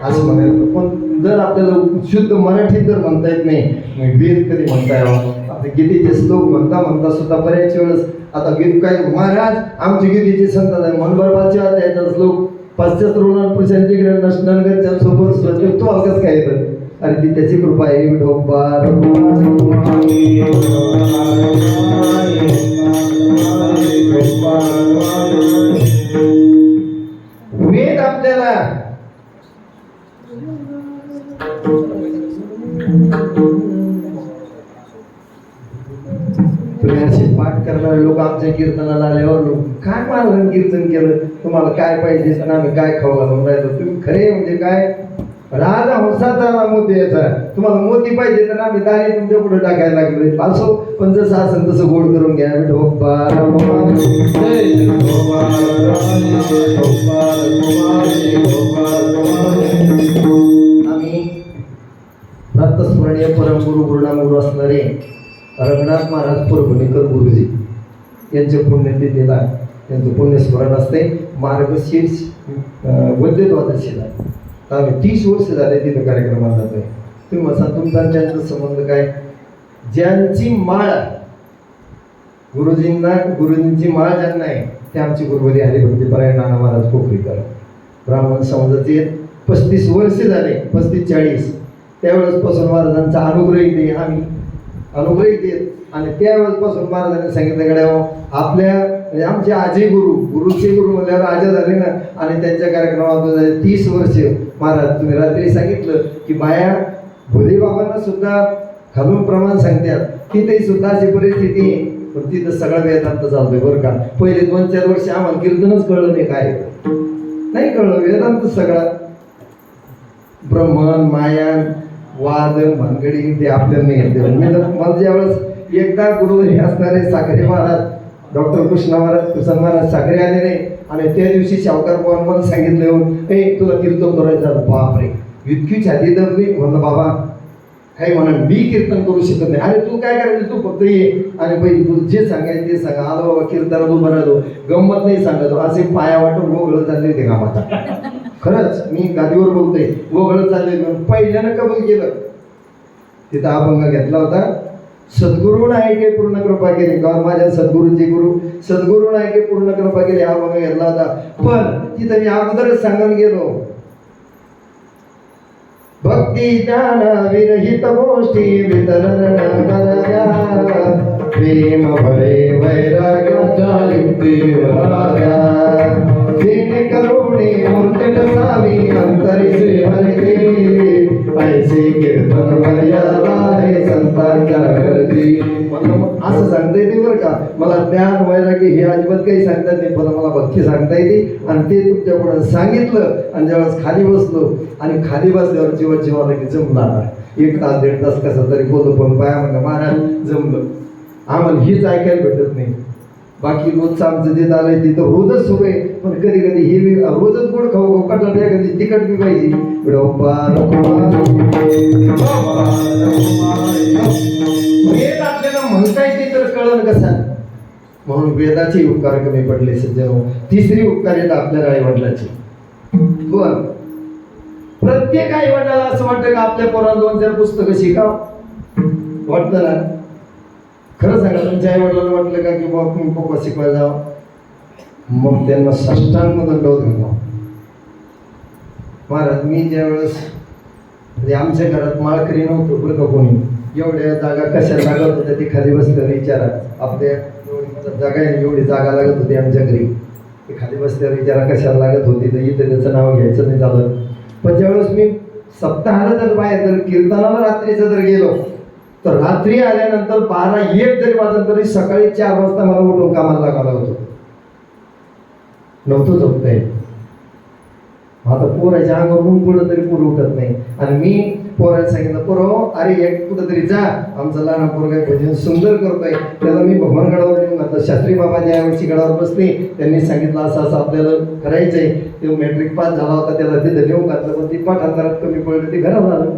असं म्हणायचं. पण जर आपल्याला शुद्ध मराठीत जर म्हणता येत नाही, मग वेद कधी म्हणता यावं. आपले गीतेचे श्लोक म्हणता सुद्धा बऱ्याच वेळेस आता गीत काय महाराज आमची गीतेची संत आहे मनोबरबाच्या त्याचा श्लोक पश्चात ऋण पुरुषांची ग्रह नष्टनगरच्या सोबत स्वच्छ तो अलगच काय येतं. अरे ती त्याची कृपा आहे विठोबा. वेद आपल्याला तुम्ही असे पाठ करणारे लोक आमच्या कीर्तनाला आल्यावर लोक काय महाराजांनी कीर्तन केलं, तुम्हाला काय पाहिजे आणि आम्ही काय खाऊ घालून राहिलो. तुम्ही खरे म्हणजे काय राजा हंसाचा मोती याचा, तुम्हाला मोती पाहिजे तर आम्ही दारी तुमच्या पुढे टाकायला लागलो असो. पण जसं असेल तसं गोड करून घ्या. आम्ही प्रातस्मरणीय परमगुरु गुरुनामगुरु असणारे रंगनाथ महाराज परभणीकर गुरुजी यांच्या पुण्यतिथीला त्यांचं पुण्यस्मरण असते. मार्गशीर्ष वैद्यद्वादशीला आम्ही 30 वर्ष झाले तिथं कार्यक्रमात जातोय. तुम्ही म्हणता तुमचा त्यांचा संबंध काय. ज्यांची माळ गुरुजींची माळ ज्यांना आहे ते आमची गुरुवारी हरिभक्तीपरायण नाना महाराज कोकरीकर ब्राह्मण समाजाचे 35 वर्ष झाले, 35-40 त्यावेळेस पासून महाराजांचा अनुग्रह इथे आम्ही अनुग्रह देत. आणि त्यावेळेसपासून महाराजांनी सांगितलं गड्या आपल्या म्हणजे आमचे आजी गुरुचे गुरु म्हणल्यावर राजा झाले ना. आणि त्यांच्या कार्यक्रमात 30 वर्ष महाराज तुम्ही रात्री सांगितलं की बाया भोले बाबांना सुद्धा खालून प्रमाण सांगतात. तिथे सुद्धा अशी परिस्थिती आहे. पण तिथं सगळा वेदांत चालतोय बरं का. पहिले 2-4 वर्ष आम्हाला कीर्तनच कळलं नाही, काय नाही कळलं. वेदांत सगळा ब्रह्मन मायान वाद भानगडी ते आपल्याला नाही येते. मी तर मला ज्यावेळेस एकदा गुरुवारी असणारे साखरे महाराज डॉक्टर कृष्ण महाराज साखरे आले नाही. आणि त्या दिवशी शावकार पवार मला सांगितलं येऊन तुला कीर्तन करायचं. बापरे इतकी छाती दबली. म्हणलं बाबा काही म्हणा मी कीर्तन करू शकत नाही. अरे तू काय करायचं तू फक्त ये आणि बाई तू जे सांगायचं ते सांगा. आलो बाबा कीर्तनात उभं राहतो गंमत नाही सांगतो. असे पाया वाटून वगळत चालले होते कामाचा. खरंच मी गादीवर बोलतोय वगळत चालले. पहिल्यानं कबूल केलं. तिथं अभंग घेतला होता. सद्गुरू नायके पूर्ण कृपा केली. माझ्या सद्गुरूचे गुरु सद्गुरू नायके पूर्ण कृपा केली हा अभंग घेतला होता. पण तिथं मी अगोदरच सांगून गेलो भक्ती ज्ञान विरहित गोष्टी वितरण कराव्या. प्रेम भरे वैराग्याच्या युक्तीवराव्या. जेणे करुणे मूर्ती नसावी अंतरी हरते. ऐसे कीर्तन मर्यादा आहे संतांच्या करती. असं सांगता येते बरं का. मला ज्ञान वैराग्य हे अजिबात काही सांगता येते. पण मला भक्ती सांगता येते. आणि ते तुमच्या पुढे सांगितलं. आणि ज्यावेळेस खाली बसलो आणि खाली बसल्यावर जीवाला की जमला 1 तास 1.5 तास कसा तरी बोलतो. पण पाया म्हणलं महाराज जमलं. आम्हाला हीच ऐकायला भेटत नाही. बाकी रोजचं आमचं जे आलंय तिथं रोजच सुरू आहे. पण कधी कधी हे रोजच गोड खाऊ कटलं द्या कधी तिखट बी पाहिजे. वेद आपल्याला म्हणता येते तर कळलं कसा. म्हणून वेदाचे उपकार कमी पडले सज्जनो. 3री उपकार येतात आपल्या आई वडिलाची. पण प्रत्येक आई वडिलाला असं वाटतं का आपल्या पोराला 2-4 पुस्तकं शिकाव वाटतं ना. खरं सांगा तुमच्या आई वडिलांना वाटलं का की बाबा तुम्ही पप्पा शिकवायला जावं. मग त्यांना साष्टांग दंडवत घालावा. महाराज मी ज्यावेळेस म्हणजे आमच्या घरात माळकरी नव्हतं बरं का कोणी. एवढ्या जागा कशा लागत होत्या ती खाली बसल्यावर विचारा. आपल्या एवढी जागा आहे एवढी जागा लागत होती आमच्या घरी. ती खाली बसल्यावर विचारा कशाला लागत होती. तर इथे त्याचं नाव घ्यायचं नाही झालं. पण ज्यावेळेस मी सप्ताहाला जर बाहेर जर कीर्तनाला रात्रीचं जर गेलो तर रात्री आल्यानंतर 12-1 जरी वाजत तरी सकाळी 4 वाजता मला उठून कामाला लागायला होतो. नव्हतं झोपतंय. आता पोराच्या अंगावरून पुढं तरी पोरं उठत नाही. आणि मी पोराला सांगितलं पोरं अरे एक कुठं तरी जा. आमचा लहान पोरगा भजन सुंदर करतोय. त्याला मी भगवानगडावर नेऊन घातलं. शास्त्री बाबा ज्या वर्षी गडावर बसले त्यांनी सांगितलं असं असं आपल्याला करायचंय. ते मॅट्रिक पास झाला होता त्याला तिथं नेऊन घातलं. पण ती पाठांतरात कमी पडलं ते घरात आलं.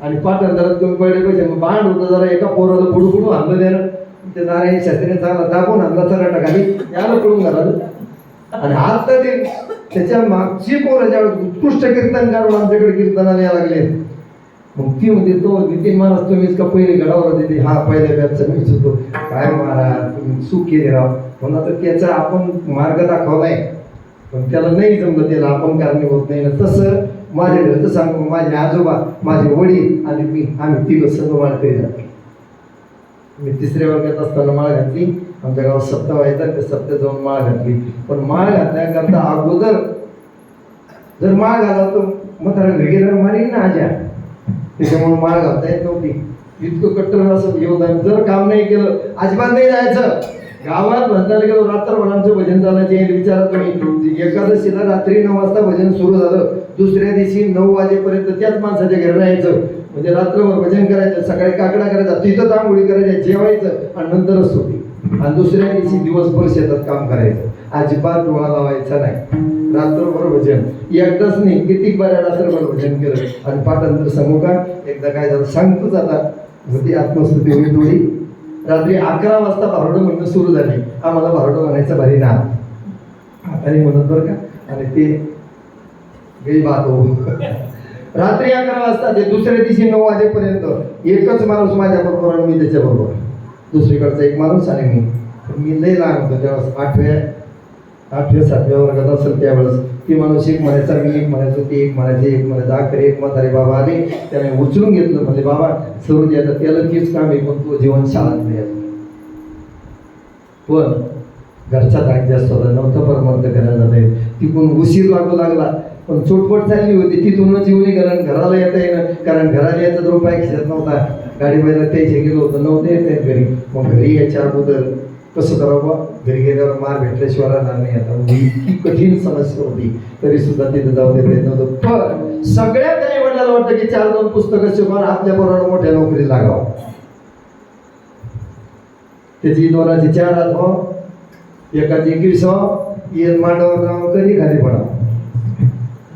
आणि पाठांतरात कमी पडले पैसे मग बांड होतं जरा एका पोराला बुडू आणलं त्यानं. ते नारायण शास्त्रीने चांगला दाबून आणला चराटा खाली याला पडून घाला. आणि आता ते त्याच्या मागची पोरं ज्यावेळेस उत्कृष्ट कीर्तनकार आमच्याकडे कीर्तनाला यायला लागले, मग ती म्हणते तो नितीन महाराज तुम्हीच का पहिले गडावर होते? हा पहिल्या बॅचचा मीच होतो. काय महाराज तुम्ही चूक केली राव. म्हणून तर त्याचा आपण मार्ग दाखवलाय, पण त्याला नाही जमलं, त्याला आपण कारणीभूत नाही ना. तसं माझ्या घरचं सांगू, माझे आजोबा, माझे वडील आणि मी, आम्ही तिघं सर्व माळकरी जातो. मी 3ऱ्या वर्गात असताना माळ घातली. आमच्या गावात सप्ताह व्हायचा, त्या सप्त्यात जाऊन माळ घातली. पण माळ घातल्याकरता अगोदर जर माळ घाला तर मग वेगळं मारीन ना आज्या, त्याच्यामुळे माळ घालता येत नव्हती. इतकं कट्टर असं योगदान. जर काम नाही केलं अजिबात नाही जायचं. गावात म्हणताना गेलो रात्रभर आमचं भजन चालायचे. विचारा तुम्ही, एकादशीला रात्री 9 वाजता भजन सुरू झालं, दुसऱ्या दिवशी 9 वाजेपर्यंत त्याच माणसाच्या घरी राहायचं. म्हणजे रात्रभर भजन करायचं, सकाळी काकडा करायचा, तिथंच आंघोळी करायच्या, जेवायचं आणि नंतरच होती. आणि दुसऱ्या दिवशी दिवसभर शेतात काम करायचं, अजिबात डोळा लावायचा नाही. रात्रभर भजन, एकदाच नाही किती बऱ्या रात्रभर भजन केलं. आणि पाठांतर सांगू का, एकदा काय झालं सांगतोच आता. होती आत्मस्तुती होती थोडी. रात्री 11 वाजता भारुडं म्हणणं सुरू झाली. आम्हाला भारुडं म्हणायचं भारी ना हाताने म्हणत बरं का. आणि ते गई बात हो. रात्री 11 वाजता ते दुसऱ्या दिवशी 9 वाजेपर्यंत एकच माणूस माझ्या बरोबर आणि मी त्याच्या बरोबर, दुसरीकडचा एक माणूस आणि मी लय लहान होतो त्यावेळेस, 8व्या 7व्या वर्गात असेल त्यावेळेस. ती माणूस एक म्हणायचा, मी एक म्हणायचो, ती एक म्हणायचे, एक म्हणायचं. आखरी एक म्हातारे बाबा आले, त्याने उचलून घेतलं. म्हणजे बाबा सरू द्या, त्याला तीच काम आहे, पण तो जीवन शाळात नाही. पण घरचा धाक जास्त होता, नव्हतं परमार्थ करायला जाते. तिकडून उशीर लागू लागला, पण चोटपट चालली होती. तिथून जीवनी घराला येता येणं, कारण घराला यायचा तर रुपया खिशात नव्हता. गाडी बायला त्याचे गेलो होतं, नव्हते येत घरी. मग घरी यायच्या अगोदर कसं करावं, घरी गेल्यावर मार भेटल्याशिवाय राहणार नाही. आता इतकी कठीण समस्या होती, तरी सुद्धा तिथे जाऊ देत नव्हतं. पण सगळ्यात आई वडिलांना वाटतं की 4-2 पुस्तकं शिकवून आपल्या बरोबर मोठ्या नोकरी लागावं. त्याची 2चे 4 हात हो, एकाची 21 हो. येल मांडावर जाऊन कधी खाली पडा.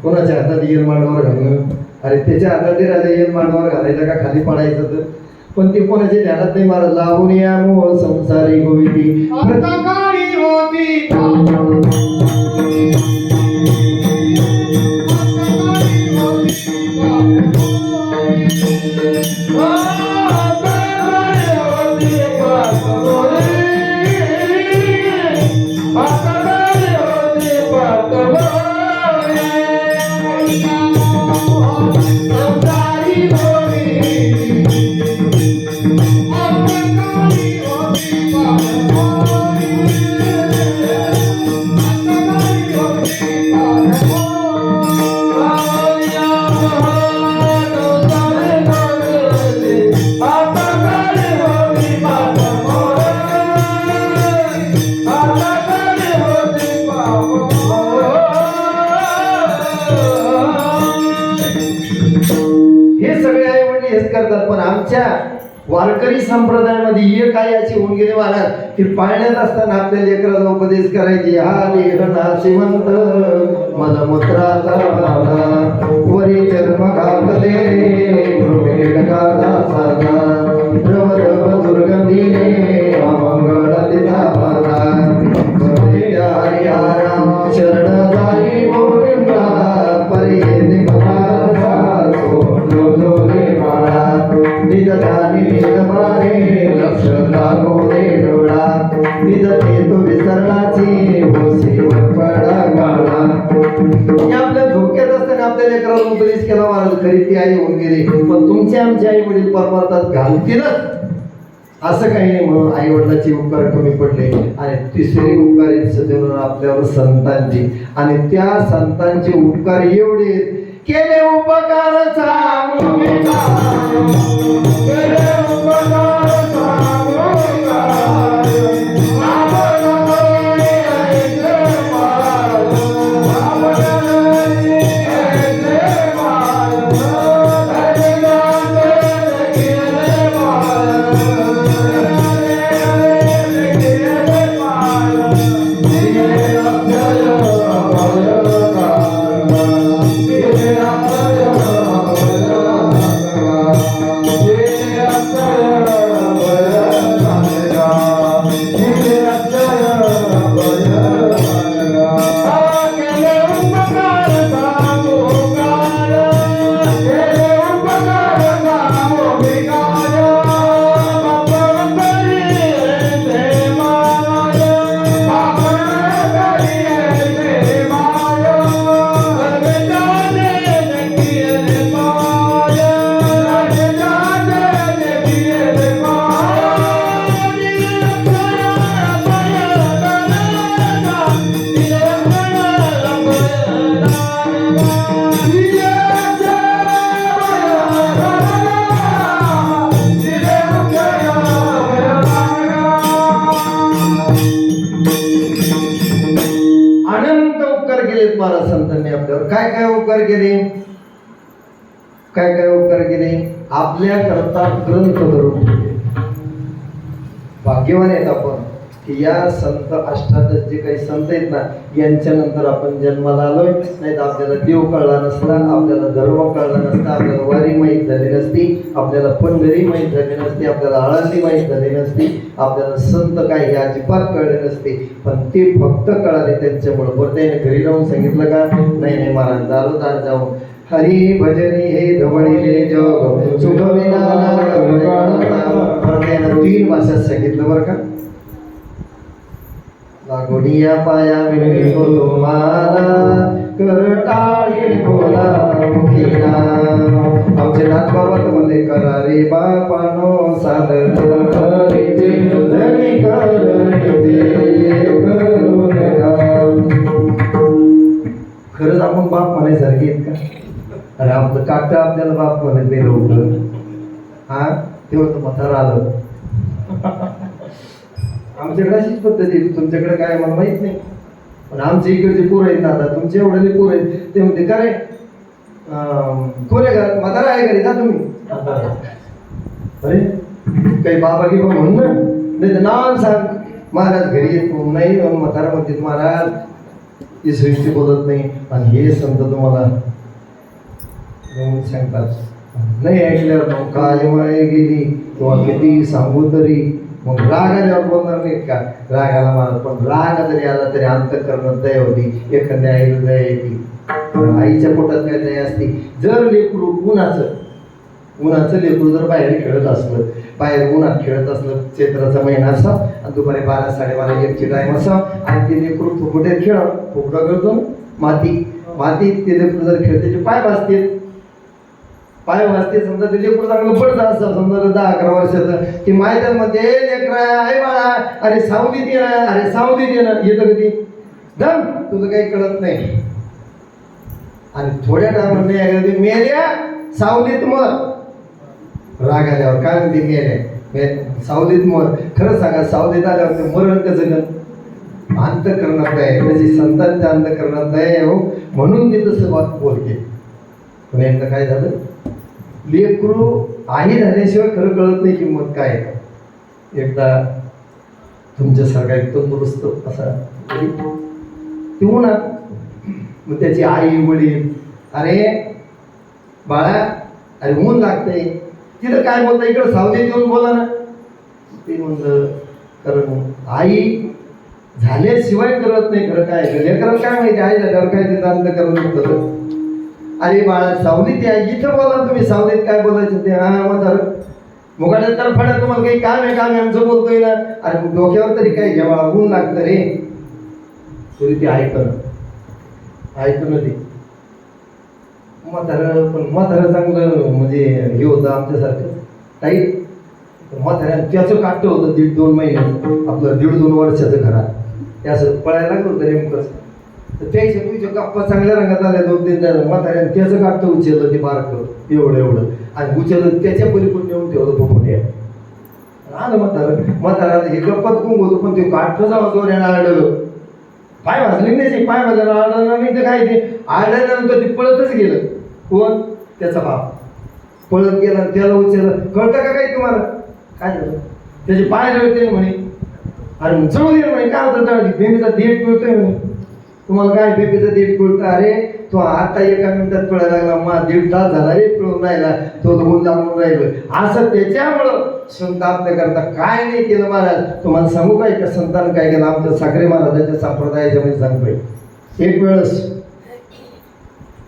कोणाच्या हातात येल मांडावर घालणं, अरे त्याच्या हातात राजा येल मांडावर घालायचं का खाली पडायचं तर. पण ते कोणाच्या ध्यानात नाही. मला लावून या मोह संसारी गोविंदी काळी होती. पण आमच्या वारकरी संप्रदायामध्ये एक आई अशी होऊन गेली महाराज की पाळण्यात असताना आपल्या लेकराला उपदेश करायचे. हा लेखना श्रीमंत मलमूत्राचा वरी जन्म घातले रव दुर्गंधीने अमंगळ तिचा हरिहरा शरण जाई गोविंदा परिये निज धानी निज मारे लक्ष लागो दे डोळा निज ते तो विसरणाची होशी पडा गाळा. आपल्या झोक्यात असताना आपल्या लेकराला उपदेश केला महाराज, खरी ती आई होऊन गेली. पण तुमचे आमचे आई वडील परमार्थात घालतीलच असं काही नाही. म्हणून आई वडिलाचे उपकार कमी पडले. आणि 3री उपकार सदैव आपल्यावर संतांची, आणि त्या संतांचे उपकार एवढे केले उपकार सांगू अनंत उपकार केलेत महाराज संतांनी आपल्यावर. काय काय उपकार केले? काय काय उपकार केले? आपल्या करता ग्रंथ धरून ठेवले. भाग्यवान आहेत आपण की या संत अष्टादश जे काही संत आहेत ना, यांच्या नंतर आपण जन्माला आलोय. नाही तर आपल्याला देव कळला नसता, आपल्याला धर्म कळला नसता, आपल्याला वारी माहीत झाली नसती, आपल्याला पंढरी माहीत झाली नसती, आपल्याला आळंदी माहीत झाली नसती, आपल्याला संत काय हे अजिबात कळले नसते. पण ते फक्त कळाले त्यांच्यामुळे. बरं त्याने घरी राहून सांगितलं का? नाही महाराज, दारोदार जाऊन हरी भजनी हे धवळीले जग सुख विना. त्यानं 3 भाषात सांगितलं बरं का. लागोडिया पाया मिळवी तुम्हाला करटाळी बोला मुखीना. आमचे नाथबाबा तर म्हणले करा रे बापानो सादर हरीचे धनी करते करून घाल. खरंच आपण बाप म्हणायसारखे आहेत का? अरे आपलं काका आपल्याला बाप म्हणत नाही लवकर. हा तेवढं तर म्हातारा आलं. आमच्याकडे अशीच पद्धती आहे. तुमच्याकडे काय मला माहित नाही, पण आमच्या इकडचे पोरं आहेत ना, आता तुमचे एवढे पोरं आहेत ते म्हणते का रे कोणी घरात म्हातारा आहे घरी, जा तुम्ही. अरे काही बाबा की म्हणून ना, नाही तर नाव सांग महाराज घरी येत नाही. म्हातारा म्हणते महाराज ही सृष्टी बोलत नाही. आणि हे संत तुम्हाला सांगतात. नाही ऐकल्यावर मग काय माय गेली किंवा किती सांगू तरी मग राग आल्यावर बोलणार नाहीत का? राग आला मला, पण राग जरी आला तरी अंतःकरणात दया होती. एखाद्या आईला दया येते. आईच्या पोटात काय दया असते? जर लेकरू उन्हाचं लेकरू जर बाहेर खेळत असलं, बाहेर उन्हात खेळत असलं, चैत्राचा महिना असा आणि दुपारी 12, 12:30, 1ची टाइम असा आणि ते लेकरू फुकट्यात खेळ फुकटा करतो मातीत ते लेकरू जर खेळ त्याचे पाय वाजते. समजा ते लेकरू चांगलं पडतं असं, समजा 10-11 वर्षाचं, की मैदानमध्ये लेकरा आहे बाळा, अरे सावलीत येणार, अरे सावलीत येणार, येतं कधी दम तुझं काही कळत नाही. आणि थोड्या टायमाने मेल्या सावलीत मर. राग आल्यावर काय म्हणते मेल्या सावलीत मर. खरं सांगा, सावलीत आल्यावर ते मरण कसं अंतःकरणात आहे. त्याची संतांच्या अंतःकरणात आहे हो, म्हणून ते तसं बोलते. पण एकदा काय झालं, लेकरू आई झाल्याशिवाय खरं कळत नाही किंमत काय. एकदा तुमच्यासारखा एक तंदुरुस्त असा ते उन्हात, मग त्याची आई वडील, अरे बाळा अरे ऊन लागतंय, तिथं काय बोलता, इकडं सावलीत येऊन बोला ना. ते म्हणलं कारण आई झाल्याशिवाय करत नाही खरं काय. लेकराला काय माहिती आई झाल्यावर काय ते जाणलं करून होतं. अरे बाळा सावलीत या, इथं बोला तुम्ही, सावलीत काय बोलायचं ते. हा मग मुगाड्यात तर फड्या तुम्हाला काही काम आहे आमचं बोलतोय ना. अरे डोक्यावर तरी काय घ्यावा, ऊन लागतं रे. तरी ते ऐकणं ते म्हातारं चांगलं म्हणजे हे होतं आमच्यासारखं टाईट. म्हाताऱ्यानं त्याचं काटतं होतं 1.5-2 महिन्याचं, आपलं 1.5-2 वर्षाचं घरात. ते असं पळायला लागलं होतं नेमकंच. तर त्याच्या तुझ्या गप्पा चांगल्या रंगात आल्या 2-3 जण. म्हाताऱ्यानं त्याचं काटतं उचललं, ते बारकं एवढं आणि उचललं त्याच्या पलीकडून नेऊन ठेवलं पोपट्या. आलं म्हातारा हे गप्पात गुंग होतं, पण ते काटलं जावं जोऱ्यानं आढळलं. पाय वाजले नाही, पाय वाजल्यानं आढळलं नाही. तर काय ते आढळल्यानंतर ते पळतच गेलं. कोण? त्याचा बाप पळत गेला, त्याला उचललं. कळतं का काही तुम्हाला काय झालं? त्याचे पाय जळते म्हणे. अरे जळू दे म्हणे, काय होतं बेबीचा देठ पिळतोय म्हणे. तुम्हाला काय बेबीचा देठ पिळतं? अरे तो आता 1 मिनिटात पळायला लागला, मा 1.5 तास झाला रे पिळून राहिला, तो ऊन लागून राहिलं. असं त्याच्यामुळं संत आपल्या करता काय नाही केलं महाराज. तुम्हाला सांगू काय का संतान काय केलं आमच्या साखरे महाराजाच्या संप्रदायाच्या मध्ये सांगतोय. एक वेळेस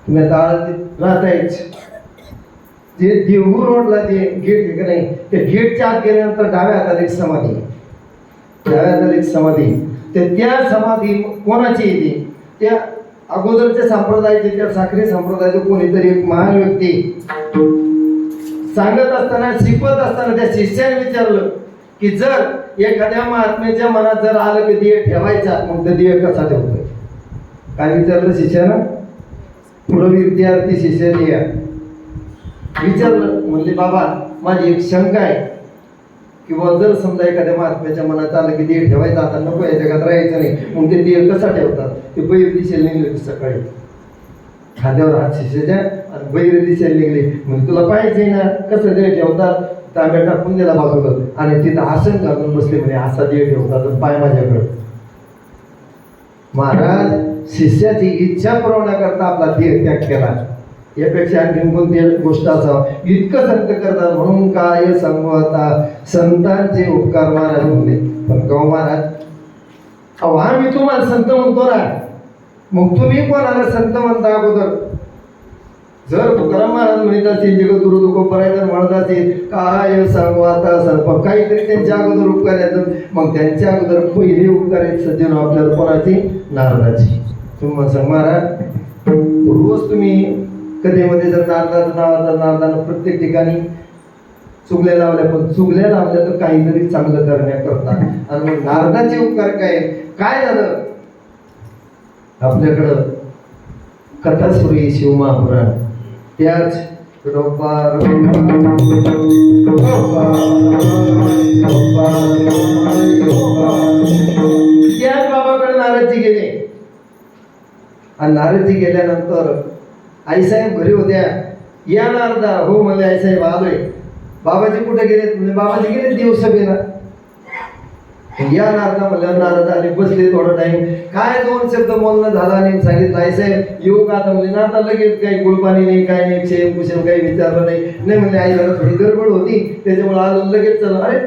तुम्ही आता आळंदीत राहतायच, जे देहू रोडला जे गेट आहे का नाही, त्या गेटच्या आत गेल्यानंतर डाव्या हाताला एक समाधी. त्या समाधी कोणाची येते? त्या अगोदरच्या संप्रदायाचे, त्या साखरी संप्रदायाचे कोणीतरी एक महान व्यक्ती सांगत असताना, शिकवत असताना त्या शिष्याने विचारलं की जर एखाद्या महात्म्याच्या मनात जर आलं की दिवे ठेवायचा, मग ते दिवे कसा ठेवतोय? काय विचारलं शिष्यानं? पुढं विद्यार्थी शिष्याने विचारलं, म्हणले बाबा माझी एक शंका आहे. किंवा जर समजा एखाद्या महात्म्याच्या मनात आलं की देह ठेवायचं आता नको या जगात राहायचं नाही, मग ते देह कसा ठेवतात? ते बैर दिशेला निघले सकाळी खाद्यावर हात शिशाच्या आणि बैर दिशेला निघले, म्हणजे तुला पाहिजे ना कसं देह ठेवतात? तांब्या टाकून दिला बाजूला आणि तिथं आसन घालून बसले, म्हणजे असा देह ठेवतात आणि पाय माझ्याकडे. महाराज शिष्याची इच्छा पुरवण्याकरता आपला देह त्याग केला, यापेक्षा आणखी कोणती गोष्ट असावं इतकं संत करतात. म्हणून काय सांगू आता संतांचे उपकार महाराज म्हणले. पण गाव महाराज अहो आम्ही तुम्हाला संत म्हणतो ना, मग तुम्ही कोणाला संत म्हणता अगोदर? जर तुकाराम महाराज म्हणत असेल जगत गुरु दुःख परायण म्हणत असेल काय सांगू आता पण काहीतरी त्यांच्या अगोदर उपकार येतात. मग त्यांच्या अगोदर पहिले उपकार आहेत सज्जन आपल्याला कोणाची? नारदाची. तुम्हाला सांग महाराज रोज तुम्ही कधीमध्ये जर नारदानं प्रत्येक ठिकाणी चुगल्या लावल्या, पण चुगल्या लावल्या तर काहीतरी चांगलं करण्याकरता. आणि मग नारदाचे उपकार काय झालं? आपल्याकडं कथा सुरू आहे शिवमहापुराण, त्याच त्याच बाबाकडे नारदजी गेले आणि नारदजी गेल्यानंतर आईसाहेब घरी होत्या. या नारदा, हो म्हणजे आईसाहेब आलोय. बाबाजी कुठे गेलेत? म्हणजे बाबाजी गेले देवसभेला. या नारदा म्हणल्यावर नारद आले, बसले थोडा टाइम, काय दोन शब्द बोलणं झाला आणि सांगितलं आईसाहेब येऊ का? आता म्हणजे नारदा लगेच काही गुळपाणी नाही, काय नाही, क्षेम कुशल काही विचारलं नाही. म्हणजे आई जरा थोडी गडबड होती त्याच्यामुळे आलो लगेच. चला अरे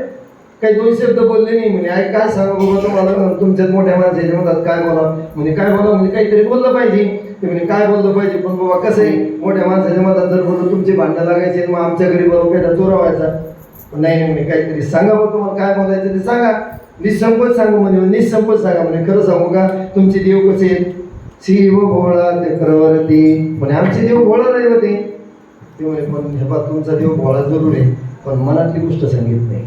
काही दोन शब्द बोलले नाही. म्हणे आई काय सांगा बाबा तुम्हाला, तुमच्यात मोठ्या माणसाच्या मतात काय बोला? म्हणजे काय बोला? म्हणजे काहीतरी बोललं पाहिजे. ते म्हणजे काय बोललं पाहिजे? पण बाबा कसं आहे मोठ्या माणसाच्या मतात जर बोललं तुमचे भांडणं लागायचे मग आमच्या घरी बाबा पहिला चोरावायचा. नाही म्हणजे काहीतरी सांगा बघ, तुम्हाला काय बोलायचं ते सांगा, निसंकोच सांगू. म्हणजे निसंकोच सांगा. म्हणजे खरं सांगू का तुमचे देव कसे आहेत? शिव भोळा चक्रवर्ती. म्हणजे आमचे देव भोळा नाही होते ते म्हणे, पण हे बा तुमचा देव भोळा जरूर आहे पण मनातली गोष्ट सांगित नाही.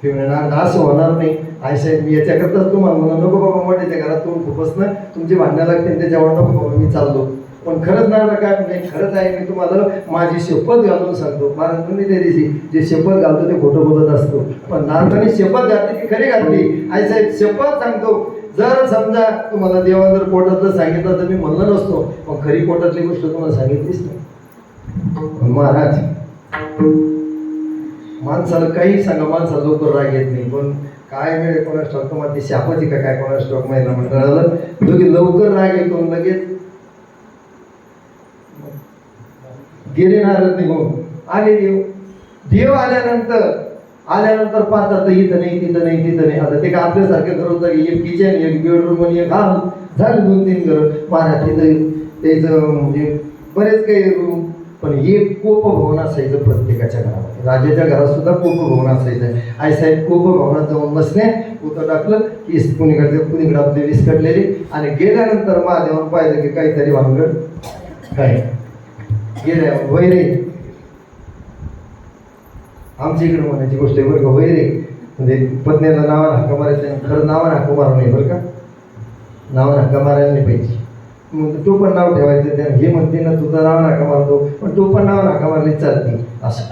ते म्हणणार असं होणार नाही आईसाहेब, मी याच्याकरताच तुम्हाला म्हणा नको बाबा मोठ्याच्या घरात तुम्ही खूपच ना तुमची भांडणं लागते त्याच्यावर नको बाबा मी चाललो. पण खरंच ना काय नाही, खरंच आहे. मी तुम्हाला माझी शपथ घालून सांगतो. महाराज तुम्ही त्या दिवशी जे शपथ घालतो ते खोटं बोलत असतो, पण नारदाने शपथ घातली ती खरी घातली. आईसाहेब शपथ सांगतो, जर समजा तुम्हाला देवा जर कोर्टातलं सांगितलं तर मी म्हणलं नसतो, पण खरी कोर्टातली गोष्ट तुम्हाला सांगितलीच नाही. महाराज माणसाला काही सांगा, माणसाला लवकर राग येत नाही. पण काय वेळ कोणा स्टॉक तुम्हाला ती शापाची का काय कोणा स्टॉक महिला मंडळाला दोघी लवकर राग येतो लगेच गेले नारद निघून आले. देव आल्यानंतर पाहतात तर इथं नाही तिथं नाही तिथं नाही. आता ते का आपल्यासारखं घर होतं की एक किचन एक बेडरूम आणि एक हॉल झाले 2-3 घर. महाराज तिथं त्याचं म्हणजे बरेच काही रूम, पण एक कोपभवन असायचं प्रत्येकाच्या घरामध्ये. राजाच्या घरात सुद्धा कोपभवन असायचं. आईसाहेब कोपभवनात जाऊन बसले, उतर टाकलं की कुणीकडे आपले विस्कटलेले आणि गेल्यानंतर महादेवानं पाहिलं की काहीतरी भानगड काय गेल्या वैरे. आमच्या इकडे म्हणायची गोष्ट आहे बरं का, वैरे म्हणजे पत्नीला नावानं हाका मारायचं, खरं नावानं हाका मारू नये बरं का, नावानं हाका मारायला नाही पाहिजे. मग तो पण नाव ठेवायचं. त्या हे म्हणते ना तुझं नाव नाका मारतो, पण तो पण नाव नाका मारली चालते असं.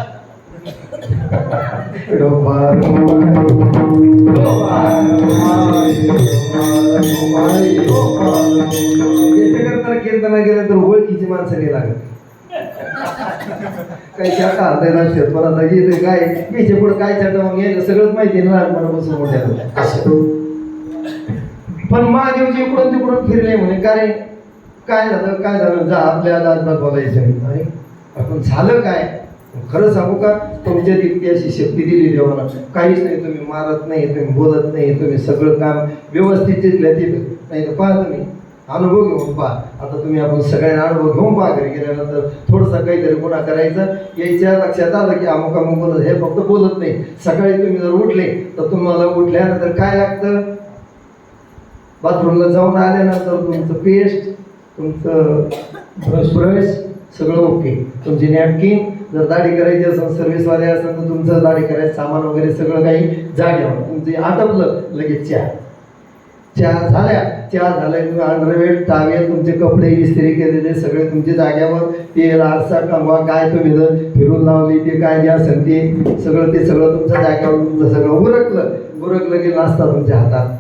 याच्याकरता कीर्तना गेलं तर ओळखीची माणसं नाही लागत. काही चाटा हातायला असतात, पण आता येते काय याच्या पुढे काय चाटा मग यायला सगळंच माहिती ना लहानपणापासून मोठ्या असं. पण महादेवजी इकडून तिकडून फिरले म्हणे काय झालं जा आपल्या दादात बोलायचं नाही. आपण झालं काय खरं सांगू का, तुमच्यात इतकी अशी शक्ती दिली देवानं, काहीच नाही, तुम्ही मारत नाही, तुम्ही बोलत नाही, तुम्ही सगळं काम व्यवस्थित तिथल्या तिथं. नाही तर पहा तुम्ही अनुभव घेऊन पहा. आता तुम्ही आपण सगळ्यांना अनुभव घेऊन पहा. घरी गेल्यानंतर थोडंसं काहीतरी गुन्हा करायचं यायच्या लक्षात आलं की अमुक अमुक बोलत, हे फक्त बोलत नाही. सकाळी तुम्ही जर उठले तर तुम्हाला उठल्यानंतर काय लागतं, बाथरूमला जाऊन आल्यानंतर तुमचं पेस्ट, तुमचं ब्रश सगळं ओके, तुमची नॅपकिन, जर दाढी करायची असेल सर्व्हिसवाले असेल तर तुमचं दाढी करायचं सामान वगैरे सगळं काही जागेवर तुमचं आटपलं, लगेच चहा झाल्या, चहा झाल्या तुम्ही अंडरवेट टावेल तुमचे कपडे इस्त्री केलेले सगळे तुमच्या जाग्यावर, तेल आरसा कंगवा काय तुम्ही जर फिरून लावली ते काय जे असेल ते सगळं तुमच्या जाग्यावर तुमचं सगळं उरकलं की नाश्ता तुमच्या हातात.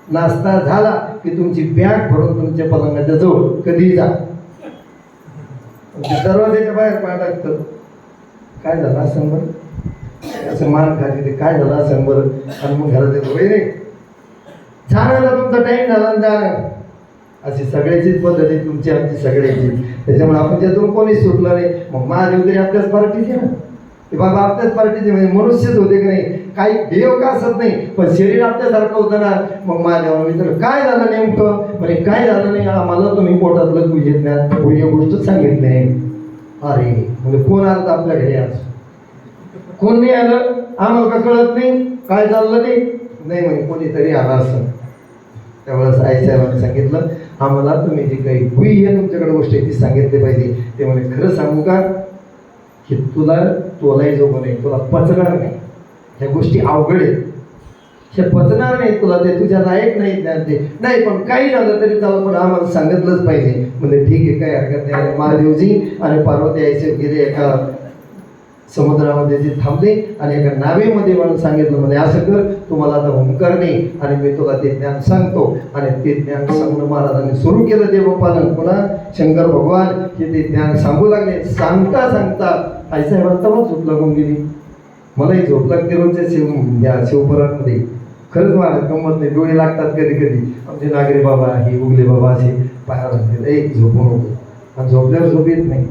नाश्ता झाला की तुमची बॅग भरून तुमच्या पलंगाच्या जवळ कधी जा, दरवाजाच्या बाहेर पाय टाकतं. काय झालं असं बरं, असं मान खाली ते काय झालं असं बरं, आणि मग घरात येतो वय जाण्याला तुमचा टाईम झाला आणि जाणं. अशी सगळ्याचीच पद्धत आहे तुमची आमची सगळ्याची. त्याच्यामुळे आपण त्यातून कोणीच सुटलं नाही. मग महादेव तरी आपल्याच पार्टीचे ना, ते बाबा आपल्याच पार्टीचे म्हणजे मनुष्यच होते की नाही, काही देव का असत नाही पण शरीर आपल्यासारखं होतं ना. मग महादेवाला विचारलं काय झालं नेमकं, म्हणजे काय झालं नाही आम्हाला तुम्ही पोटातलं पूजेत नाही गोष्ट सांगितली नाही. अरे म्हणजे कोण आलं आपल्या घरी आज, कोण नाही आलं आम्हाला का कळत नाही काय चाललं ते नाही म्हणे कोणीतरी आला असं. त्यावेळेस आईसाहेबांनी सांगितलं आम्हाला तुम्ही जी काही गुह्य तुमच्याकडे गोष्ट आहे ती सांगितली पाहिजे. ते म्हणे खरं सांगू का की तुलाही जो नाही तुला पचणार नाही, ह्या गोष्टी अवघड आहेत, हे पचणार नाही तुला, ते तुझ्या लायक नाही ज्ञान ते नाही, पण काही झालं तरी चालू पण आम्हाला सांगितलंच पाहिजे. म्हणजे ठीक आहे काही हरकत नाही. आणि महादेवजी आणि पार्वती आईचे गेले एका समुद्रामध्ये जे थांबले आणि एका नावेमध्ये मला सांगितलं म्हणजे असं कर तुम्हाला आता ओंकार नाही आणि मी तुला ते ज्ञान सांगतो. आणि ते ज्ञान सांगणं महाराजांनी सुरू केलं देवपालन. पुन्हा शंकर भगवान हे ते ज्ञान सांगू लागले. सांगता सांगता आईसाहेबांना तेव्हा झोप लागून गेली. मलाही झोप लागते रोजच्या शिवपुराणमध्ये. खरंच महाराज गंमत नाही, डोळे लागतात कधी कधी. आमचे नागरे बाबा हे उगले बाबा असे पाया लागते एक झोपून होतो आणि झोपल्यावर झोप येत नाही.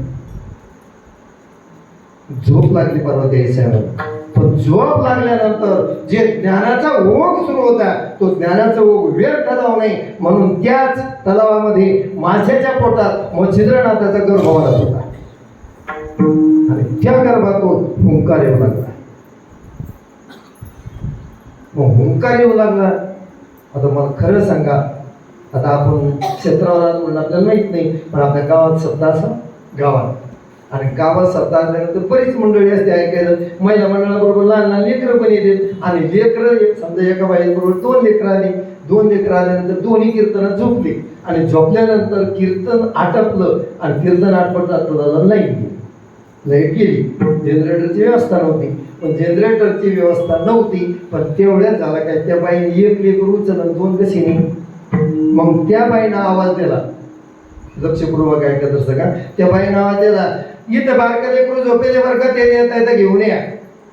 झोप लागली पार्वती आईसाहेबांना. पण झोप लागल्यानंतर जे ज्ञानाचा ओघ सुरू होता तो ज्ञानाचा ओघ व्यर्थ जाऊ नये म्हणून त्याच तलावामध्ये माशाच्या पोटात मच्छिंद्रनाथाचा गर्भ वाढत होता आणि त्या गर्भातून हुंकार येऊ लागला. मग हुंकार येऊ लागला. आता मला खरं सांगा, आता आपण क्षेत्रावर म्हणून आपल्याला माहित नाही पण आपल्या गावात सत्ता असं गावात आणि गावात सत्ता असल्यानंतर बरीच मंडळी असते ऐकायला. महिला मंडळाबरोबर लहान लहान लेकरं पण येतात आणि लेकरं समजा एका बाईबरोबर दोन लेकरं आल्यानंतर दोन्ही कीर्तनात झोपले आणि झोपल्यानंतर कीर्तन आटपलं आणि कीर्तन आटपत लाईट गेली. जनरेटरची व्यवस्था नव्हती पण जनरेटरची व्यवस्था नव्हती पण तेवढ्यात झाला काय त्या बाईने एक लेकर उचललं दोन कशी नाही. मग त्या बाईनं आवाज दिला, लक्षपूर्वक ऐकत असतं का, त्या बाईनं आवाज दिला इथं बारका लेकरू झोपेले बरं का ते येता येता घेऊन या.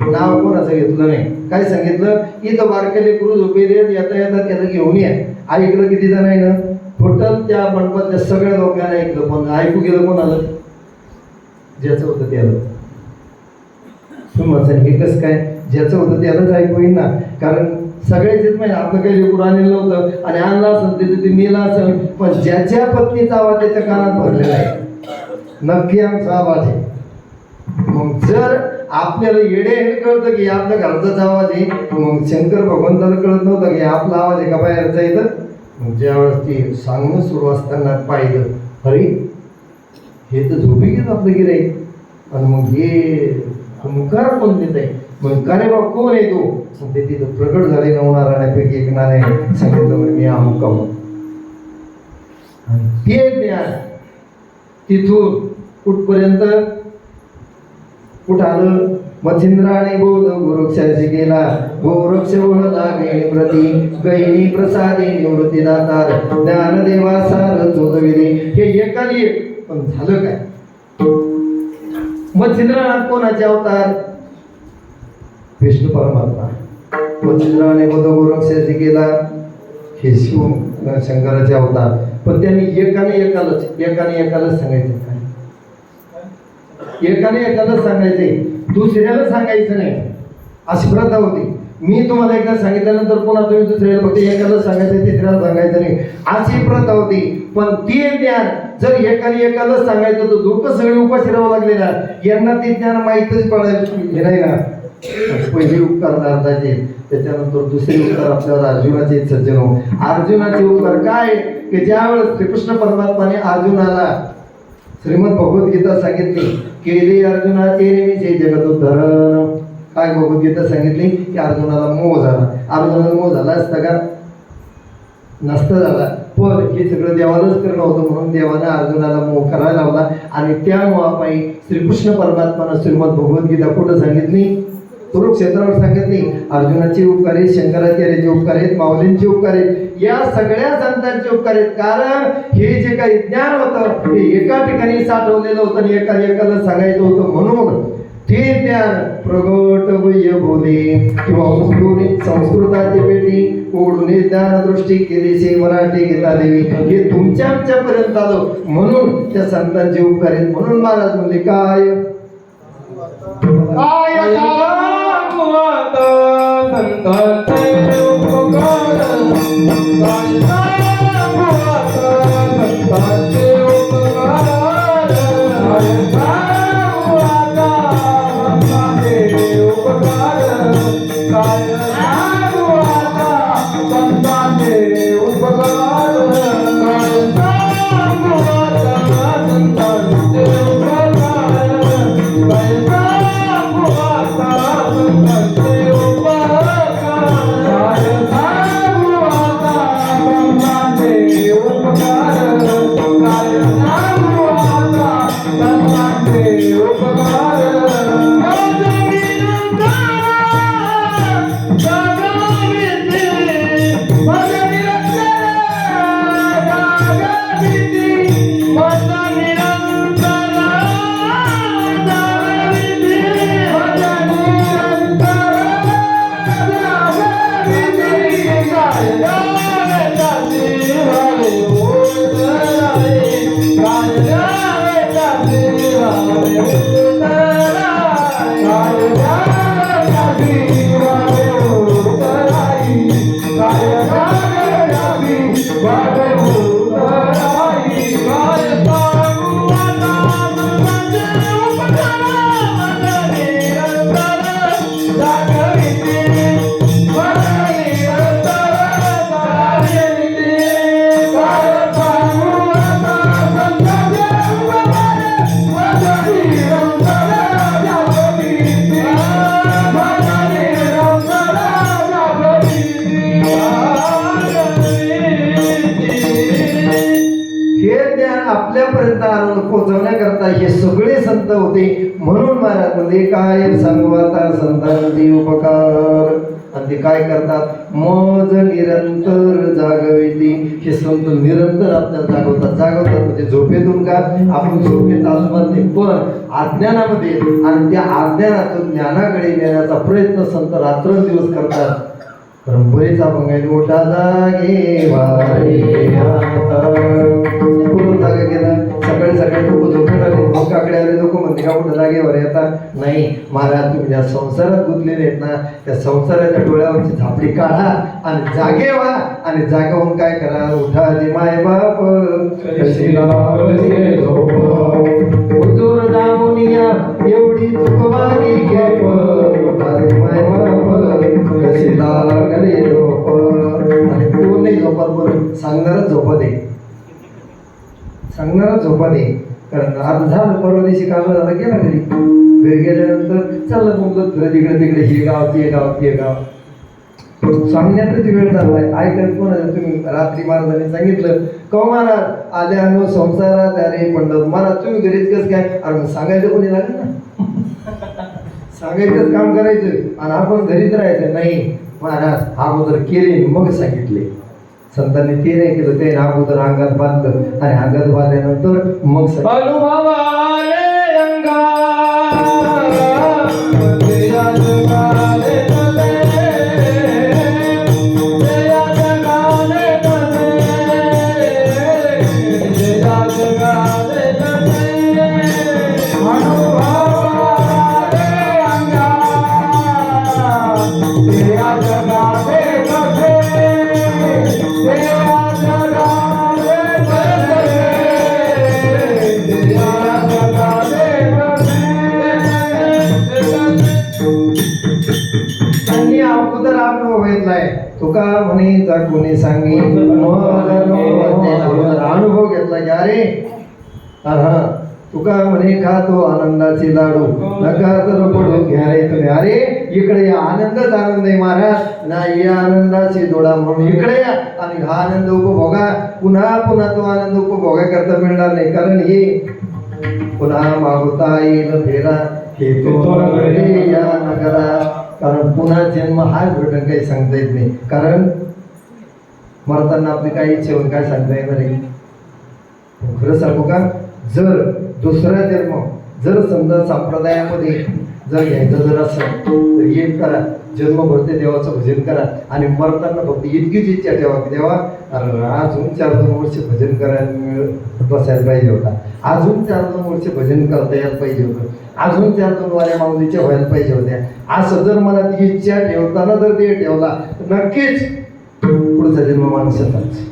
नाव कोणाचं घेतलं नाही, काय सांगितलं इथं बारका लेकरू झोपेले येता येता त्याला घेऊन या. ऐकलं किती जण आहे ना, टोटल त्या मंडपातल्या सगळ्या लोकांना ऐकलं पण ऐकू गेलं कोणाला, ज्याचं होतं त्याला. तुम्हाला हे कसं काय, ज्याचं होतं त्यालाच ऐकू येईल ना, कारण सगळ्याचेच माहिती आपलं काही लेकरू आणलेलं नव्हतं आणि आणलं असेल त्याचं ते नेलं असेल पण ज्याच्या पत्नीचा आवाज त्याच्या कानात भरलेला आहे नक्की आमचा आवाज आहे. मग जर आपल्याला येडे हे कळतं की आपल्या घरचाच आवाज आहे मग शंकर भगवंताला कळत नव्हतं की आपला आवाज आहे का बाहेरचा येतं. मग ज्यावेळेस ते सांगणं सुरू असताना पाहिलं अरे हे तर झोपी गेलं आपलं गिराईक आणि मग हे मुखार कोण देत आहे. मग का रे बाबा कोण आहे तो, ते तिथं प्रकट झाले 9 नारायणापैकी एक नारायण सांगितलं म्हणजे मी अमुक आणि ते ज्ञान तिथून कुठपर्यंत कुठं आलं. मच्छिंद्राने बोध गोरक्षाशी केला गोरक्ष बोध लागे प्रती गैनी प्रसादे निवृत्ती दातार ज्ञानदेवा सार चोदविले. हे एकाली एक पण झालं काय. मच्छिंद्रनाथ कोणाचे अवतार, विष्णू परमात्मा. मच्छिंद्राने बोध गोरक्षाशी केला हे शिव शंकराचे अवतार. पण त्यांनी एकाने एकालाच सांगायचं काय, एकाने एकालाच सांगायचे दुसऱ्याला सांगायचं नाही अशी प्रथा होती. मी तुम्हाला एकदा सांगितल्यानंतर पुन्हा तुम्ही दुसऱ्याला फक्त एकाला सांगायचं तिसऱ्याला सांगायचं नाही अशी प्रथा होती. पण ते ज्ञान जर एकालाच सांगायचं तर लोक सगळे उपाशी राहावं लागले ना, यांना ते ज्ञान माहीतच पडायचं नाही ना. पहिले उपकार नारदाचे त्याच्यानंतर दुसरे उपकार आपल्यावर अर्जुनाचे सज्जनो. अर्जुनाचे उपकार काय की ज्यावेळेस श्रीकृष्ण परमात्माने अर्जुनाला श्रीमद भगवद्गीता सांगितली केली अर्जुनाचे विषय जगदोद्धरण. काय भगवद्गीता सांगितली की अर्जुनाला मोह झाला. अर्जुनाला मोह झाला असता का नसतं झाला. पण हे सगळं देवालाच करणं होतं म्हणून देवानं अर्जुनाला मोह करायला लावला. आणि त्या मोहापायी श्रीकृष्ण परमात्मानं श्रीमद भगवद्गीता कुठं सांगितली? कुरुक्षेत्रावर सांगितली. अर्जुनाचे उपकार आहेत, शंकराचार्याचे उपकार आहेत, माऊलींचे उपकार आहेत, या सगळ्या संतांचे उपकार आहेत. कारण हे जे काही ज्ञान होतं हे एका ठिकाणी साठवलेलं होतं आणि एकाला सांगायचं होतं. म्हणून ते ज्ञान प्रगट वय बोले किंवा संस्कृताची पेटी ओढून ज्ञानदृष्टी केली से मराठी गीता देवी हे तुमच्या आमच्यापर्यंत आलं. म्हणून त्या संतांचे उपकार आहेत. म्हणून महाराज म्हणले काय काय सांगू आता संतांचे उपकार, काय सांगू आता संतांचे उपकार, काय सांगू आता संतांचे उपकार, काय सांगू आता संतांचे उपकार, काय सांगू आता संतांचे उपकार, काय सांगू आता संतांचे उपकार, काय सांगू आता संतांचे उपकार, काय सांगू आता संतांचे उपकार. आपल्यापर्यंत आणून पोहोचवण्याकरता हे सगळे संत होते. म्हणून महाराज म्हणजे काय सांगू आता संतांचे उपकार. आणि ते काय करतात? मज निरंतर जागविती. हे संत निरंतर आपल्याला जागवतात म्हणजे झोपेतून का? आपण झोपेत आजोबात नाही, पण अज्ञानामध्ये आणि त्या अज्ञानातून ज्ञानाकडे नेण्याचा प्रयत्न संत रात्रंदिवस करतात. बरेच अभंग आहेत. मोठा जागे वारे आता पूर्ण जागा केला. सकाळी सकाळी लोक झोपून आले, काकडे आले, लोक म्हणते का मोठं जागेवर येतात? नाही महाराज, तुम्ही ज्या संसारात गुंतलेले आहेत ना, त्या संसाराच्या डोळ्यावरची झापडी काढा आणि जागे व्हा. आणि जागा होऊन काय करा? उठा जे माय बाप हुजूर दामुनिया एवढी चुकवानी घेप. उठा जे माय बाप कशी लागले झोप. आणि कोण नाही झोपत, बरं सांगणारच झोपा दे, सांगणारच झोपा दे. कारण आता झालं, परवा दिवशी काल झाला, गेला घरी गेल्यानंतर चाललं मुलं फिरत इकडे तिकडे, हे गाव ते गाव ते गाव. सांगण्यातच वेळ चाललाय. ऐकत कोण? तुम्ही रात्री महाराजांनी सांगितलं कौ महाराज आल्यानो संसारात अरे पंडित महाराज तुम्ही घरीच कसं काय? अरे मग सांगायचं कोणी लागेल ना, सांगायचंच काम करायचं आणि आपण घरीच राहायचं. नाही महाराज अगोदर केले मग सांगितले. संतांनी ते नाही केलं, ते अगोदर अंगात बांधलं आणि अंगात बांधल्यानंतर मग तुका म्हणे जा कोणी सांगे अनुभव घेतला की अरे हा तुका म्हणे खातो आनंदाचे लाडू नका तर पडू घ्या रे तुम्ही. अरे इकडे या, आनंदच आनंद आहे महाराज. नाही या आनंदाची जोडा म्हणून इकडे या आणि हा आनंद उपभोगा. पुन्हा पुन्हा तो आनंद उपभोगा करता मिळणार नाही, कारण हे पुन्हा मागवता येईल फेरा हे तो या नगरा. कारण पुन्हा जन्म हा भेटून काही सांगता येत नाही, कारण मरताना आपली काही इच्छा होऊन काय सांगता येणार आहे. खरं सांगू का, जर दुसरा जन्म जर समजा संप्रदायामध्ये जर घ्यायचं जर असेल तर एक करा, जन्मभर ते देवाचं भजन करा आणि मरताना फक्त इतकीच इच्छा ठेवा की देवा अजून 4-2 वर्ष भजन करायला बसायला पाहिजे होता, अजून 4-2 वर्ष भजन करता यायला पाहिजे होतं, अजून 4-2 वाऱ्या माऊलीच्या व्हायला पाहिजे होत्या. असं जर मला ती इच्छा ठेवताना जर ते ठेवला तर नक्कीच पुढचा जन्म माणसाचाच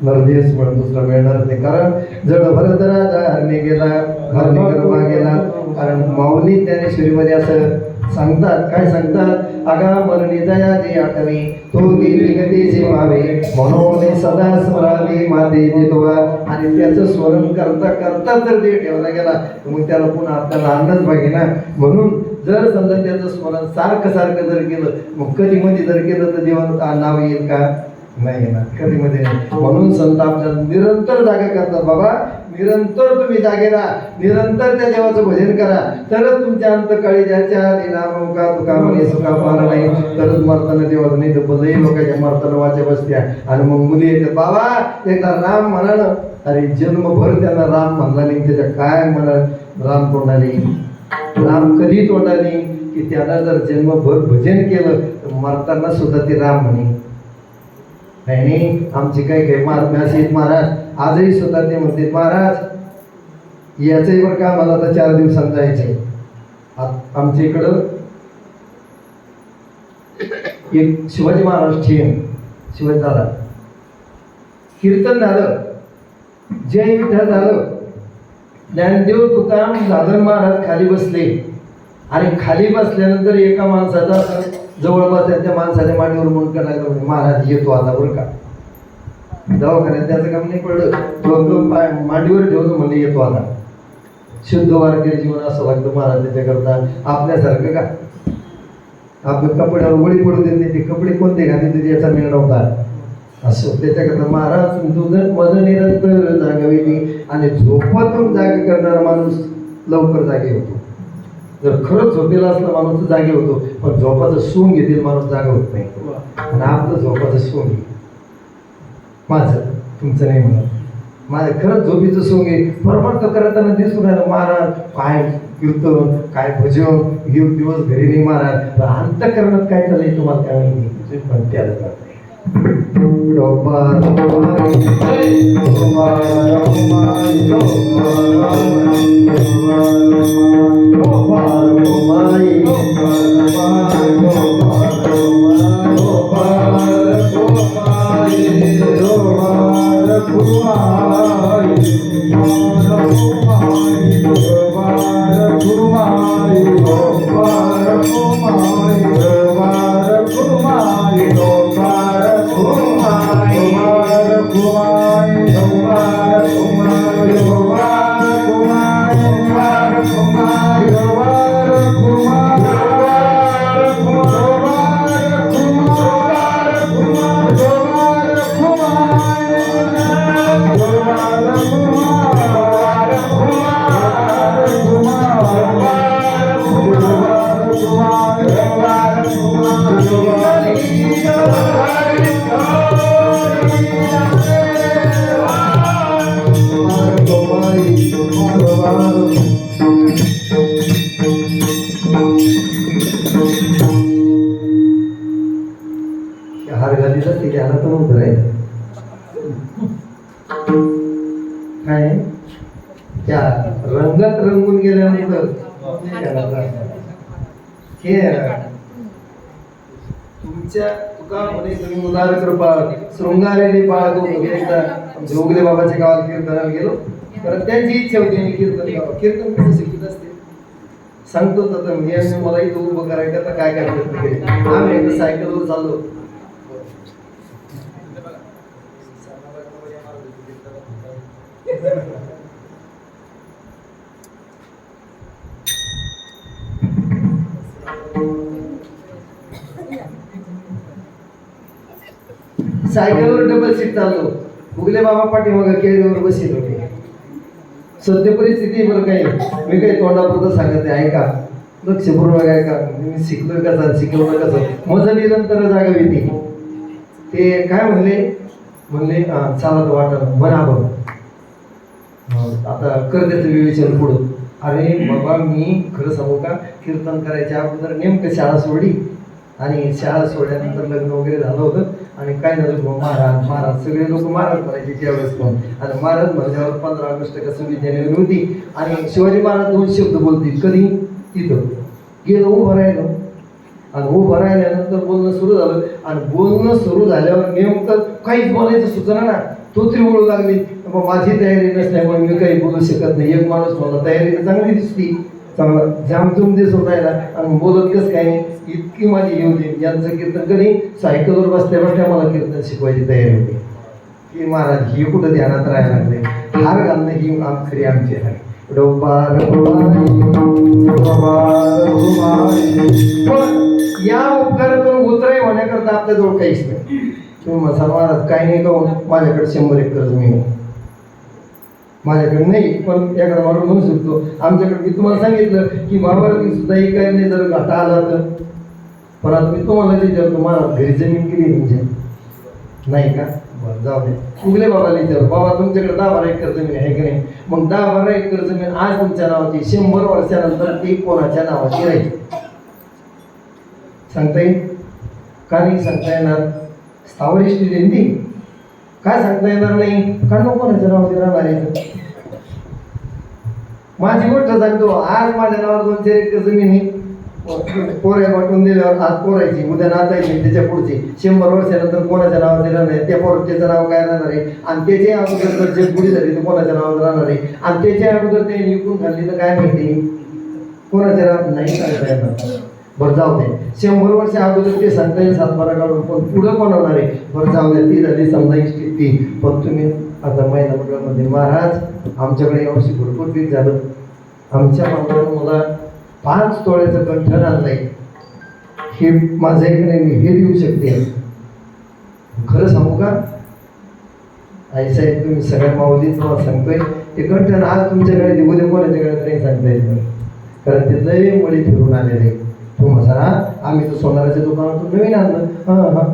नरदेश म्हणून दुसरा मिळणार नाही. कारण जड भरत राजा हरणे गेला हरणे गरबा गेला. कारण माऊली ज्ञानेश्वरीमध्ये असं सांगतात, काय सांगतात, अगा मरणी दयाची आठवी तो गेली गतीचे व्हावे म्हणून सदा स्मरावे माते देतोवा. आणि त्याचं स्मरण करता करता जर ते ठेवला गेला तर मग त्याला पुन्हा आपल्याला आनंद पाहिजे ना. म्हणून जर समजा त्याचं स्मरण सारखं सारखं जर केलं, मग कधी मध्ये जर केलं तर देवाला नाव येईल का? नाही येणार, कधी मध्ये नाही. म्हणून संत आपल्याला निरंतर जागा करतात, बाबा निरंतर तुम्ही जागे राहा, निरंतर त्या देवाचं भजन करा, तरच तुमच्या अंतकाळी ज्याच्या नाम का तुका म्हणे सुखा पार नाही, तरच मरताना देवाचं. नाही तर भलही लोकांच्या मरताना वाच्या बसत्या आणि मग मुली येतात, बाबा एकदा राम म्हणा ना. अरे जन्मभर त्यांना राम म्हणला नाही, त्याच्या काय म्हणा राम तोंडाने, राम कधी तोंडाने की त्याला जर जन्मभर भजन केलं तर मरताना सुद्धा ते राम म्हणे. नाही आमचे काही महात्मे असे महाराज आजही स्वतः ते म्हणते, महाराज याचंही बरं का मला आता 4 दिवसांत जायचे. आमच्या इकडं एक शिवाजी महाराज शिवाजी दादा कीर्तन झालं, जय विठ्ठल झालं, ज्ञानदेव तुकाराम दादर महाराज खाली बसले आणि खाली बसल्यानंतर एका माणसाचा जवळपास त्या माणसाच्या मांडीवर म्हणून करायला म्हणजे महाराज येतो आता बरं का. दवाखान्यात त्याचं काम नाही पडलं, तो मांडीवर ठेवून म्हणजे येतो आता. शुद्ध वारकरी जीवन असं लागतं महाराज त्याच्याकरता. आपल्यासारखं का आपल्या कपड्यावर वळी पडू देत नाही, ते कपडे कोणते घातले तरी याचा मेळ नव्हता असं. त्याच्याकरता महाराज तुझं माझं निरंतर जागविती आणि झोपातून जाग करणारा माणूस लवकर जागे होतो. जर खरंच झोपेला असला माणूस तर जागे होतो, पण झोपाचं सोंग घेतील माणूस जागा होत नाही. आणि आपलं झोपाचं सोंग माझं तुमचं नाही म्हणत, माझं खरंच झोपीचं सोंग आहे. परमार्थ करताना दिसून राहिलं महाराज काय कीर्तन काय भजन दिवस घरी नाही महाराज, अंतःकरणात काय चाललंय तुम्हाला काय माहिती, पण त्याला करताय. हार घालीला ते घ्यायला तर उभं राहायचं काय त्या रंगात रंगून गेल्यानंतर हे तुमच्या तुका म्हणे तुम्ही उदार कृपाळ शृंगारेने बाळगो एकदा जोगले बाबाच्या गावात कीर्तनाला गेलो तर त्यांची इच्छा होती मी कीर्तन गावं. कीर्तन कसं शिकत असते सांगतो तर मी मला इथं उभं करायचं तर काय करायचं. आम्ही एकदा सायकलवर चाललो सायकलवर डबल सीट चाललो. उगले बाबा पाठीमागं केळीवर बसले होते. सत्य परिस्थिती बरं काही मी काही तोंडापुरतं सांगत आहे, ऐका लक्षपूर्वक ऐका. मी शिकलोय कसं शिकवलं कसं माझं निरंतर जागा होती. ते काय म्हणले चालत वाटत बना बघ आता कर त्याचं विवेचन पुढं. अरे बाबा मी खरं सांगू का, कीर्तन करायच्या अगोदर नेमकं शाळा सोडली आणि शाळा सोडल्यानंतर लग्न वगैरे झालं होतं. आणि काय झालं महाराज सगळे लोक महाराज करायचे त्यावेळेस पण. आणि महाराज म्हणल्यावर 15 ऑगस्ट का 26 जानेवारी होती आणि शिवाजी महाराज 2 शब्द बोलतील. कधी तिथं गेलो उभं राहिलो आणि उभं राहिल्यानंतर बोलणं सुरू झालं. आणि बोलणं सुरू झाल्यावर नेमकं काहीच बोलायचं सुचना ना. तो तरी बोलू लागली. माझी तयारी नसल्यामुळे मी काही बोलू शकत नाही. एक माणूस मला तयारी तर चांगली दिसती, चांगला जामजूम दिसून राहिला आणि बोलत कसं काय नाही. इतकी माझी हे होती. यांचं कीर्तन कधी सायकलवर बसल्या बसल्या मला कीर्तन शिकवायची तयारी होती की महाराज ही कुठं ध्यानात राहायला लागले. हार घालणं ही खरी आमची आहे. या उपकारातून उतराई होण्याकरता आपल्याजवळ काहीच नाही. तुम्ही म्हणाल महाराज काही नाही कहून माझ्याकडे 100 एकर जमीन आहे. माझ्याकडे नाही पण एखादा माणूस म्हणू शकतो आमच्याकडे. मी तुम्हाला सांगितलं की महाभारती सुद्धा एकाने जर घाटा आला तर. पण आता मी तुम्हाला विचारतो महाराज घरी जमीन केली तुमच्या नाही का? बरं जाऊ दे. उगले बाबाला विचार बाबा तुमच्याकडे 10-12 एकर जमीन आहे की नाही? मग 10-12 एकर जमीन आज तुमच्या नावाची 100 वर्षानंतर ती कोणाच्या नावाची राहील सांगता येईल का? नाही सांगता येणार. स्थावर जयंती काय सांगता येणार नाही. कारण कोणाच्या नावाची राहणार आहे? माझी गोष्ट सांगतो. आज माझ्या नावावर 2-4 एकर जमीन आहे. पोऱ्या वाटून दिल्यावर आज पोरायची उद्या नातायची त्याच्या पुढची 100 वर्षानंतर कोणाच्या नावाचे राहणार आहे? त्या त्याचं नाव काय राहणार आहे? आणि त्याच्या अगोदर जर जे पुढे झाली तर कोणाच्या नावावर राहणार आहे? आणि त्याच्या अगोदर ते निघून खाल्ली तर काय माहिती कोणाच्या नाव नाही सांगता येणार. बरं जाऊ दे. 100 वर्ष अगोदर ते सांगता येईल 7-12 काढून पण पुढं कोण होणार आहे? बरं जाऊ दे. ती झाली समजा ती. पण तुम्ही आता महिला मंडळामध्ये महाराज आमच्याकडे यावर्षी भरपूर पीक झालं. आमच्या मंडळानं मला 5 तोळ्याचं कंठण आणलंय. हे माझं एक नाही मी हे देऊ शकते. खरं सांगू का आईसाहेब तुम्ही सगळ्या माऊली तुम्हाला सांगतोय ते कंठण आज तुमच्याकडे उद्या कोणाच्याकडे नाही सांगता येत नाही. कारण ते लय मुळे फिरून आलेले. तुम्हाला आम्ही तर सोनाराच्या दुकानातून नवीन आणलं.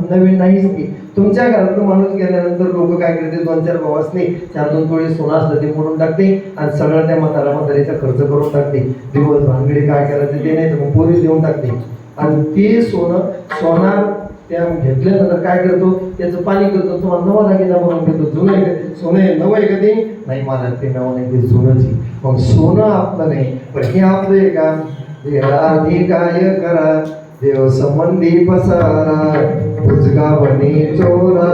नवीन नाहीच की. तुमच्या घरातून माणूस गेल्यानंतर लोक काय करते 2-4 भावासने 4-2 तोळे सोनं असतं ते मोडून टाकते आणि सगळं त्या म्हाताऱ्याचा खर्च करून टाकते. दिवस भानगडी काय करायचं ते नाही तर मग पोरीस देऊन टाकते. आणि ते सोनार त्या घेतल्यानंतर काय करतो त्याचं पाणी करतो. तुम्हाला नवा दागिना बनवून घेतो. जुनं सोनं नवं आहे कधी नाही मला ते नवं नाही ते जुनंच. मग सोनं आपलं नाही पण हे आपलं आहे का? देवाधी काय करा देव संबंधी पसारा उजगा बने चोरा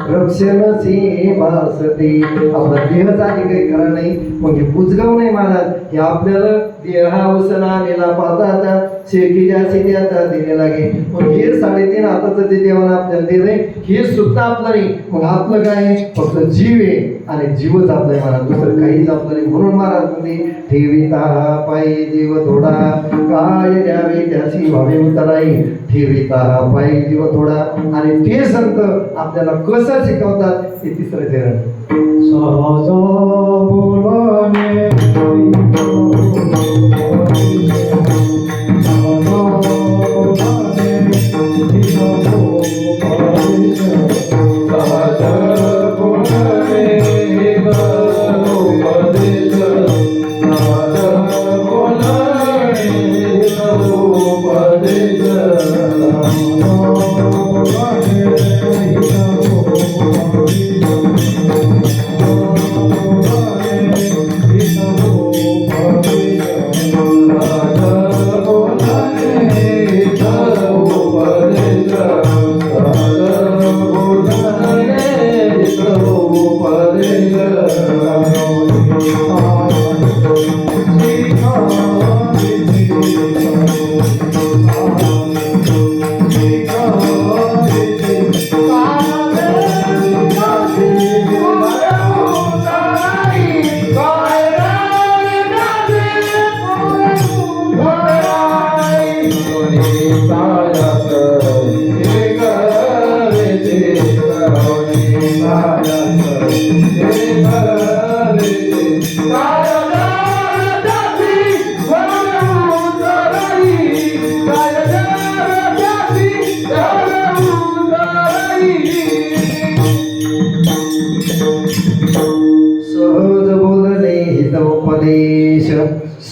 रक्षणसी भासती. आपला देहासाठी काही करा नाही मग हे पुजगाव नाही महाराज. हे आपल्याला देहा उसना नेला पाताचा शेकीच्या शिट्याचा देणे लागे. मग हे 3.5 हाताचं जे देवानं आपल्याला दिलंय हे सुद्धा आपलं नाही. मग आपलं काय फक्त जीव आहे आणि जीवच आपलं आहे महाराज. दुसरं काहीच आपलं नाही. म्हणून महाराज म्हणजे ठेविता पायी जीव थोडा काय द्यावे त्याशी व्हावे उतराई. ठेविता पायी जीव थोडा. आणि ते संत आपल्याला कसं शिकवतात ते 3रं चरण. सहज बोलणे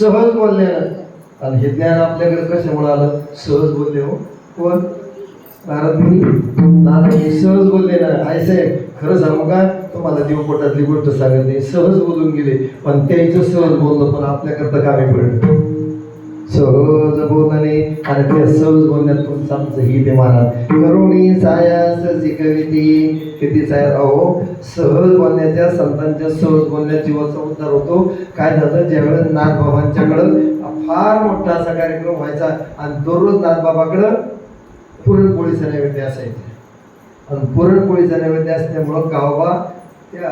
सहज बोलण्यानं. आणि हे ज्ञान आपल्याकडे कशामुळे आलं? सहज बोलले हो. कोण? नारद मुनी. नारद मुनी सहज बोलले ना. आई साहेब खरं सांगू का, तुम्हाला देवपोटातली गोष्ट सांगत नाही, सहज बोलून गेले. पण त्याचं सहज बोललं पण आपल्याकरता कामी पडलं. सहज बोलणे आणि त्या सहज बोलण्यात तुमचं आमचं ही ते महाराज करुणी सायास शिकविती. किती साया अहो, सहज बोलण्याच्या, संतांच्या सहज बोलण्याच्या जीवाचा उद्धार होतो. काय झालं, ज्यावेळेस नाथबाबांच्याकडं फार मोठा असा कार्यक्रम व्हायचा आणि दररोज नाथबाबाकडं पुरणपोळीचा नैवेद्य असायचा. आणि पुरणपोळीचा नैवेद्य असल्यामुळं गावबा त्या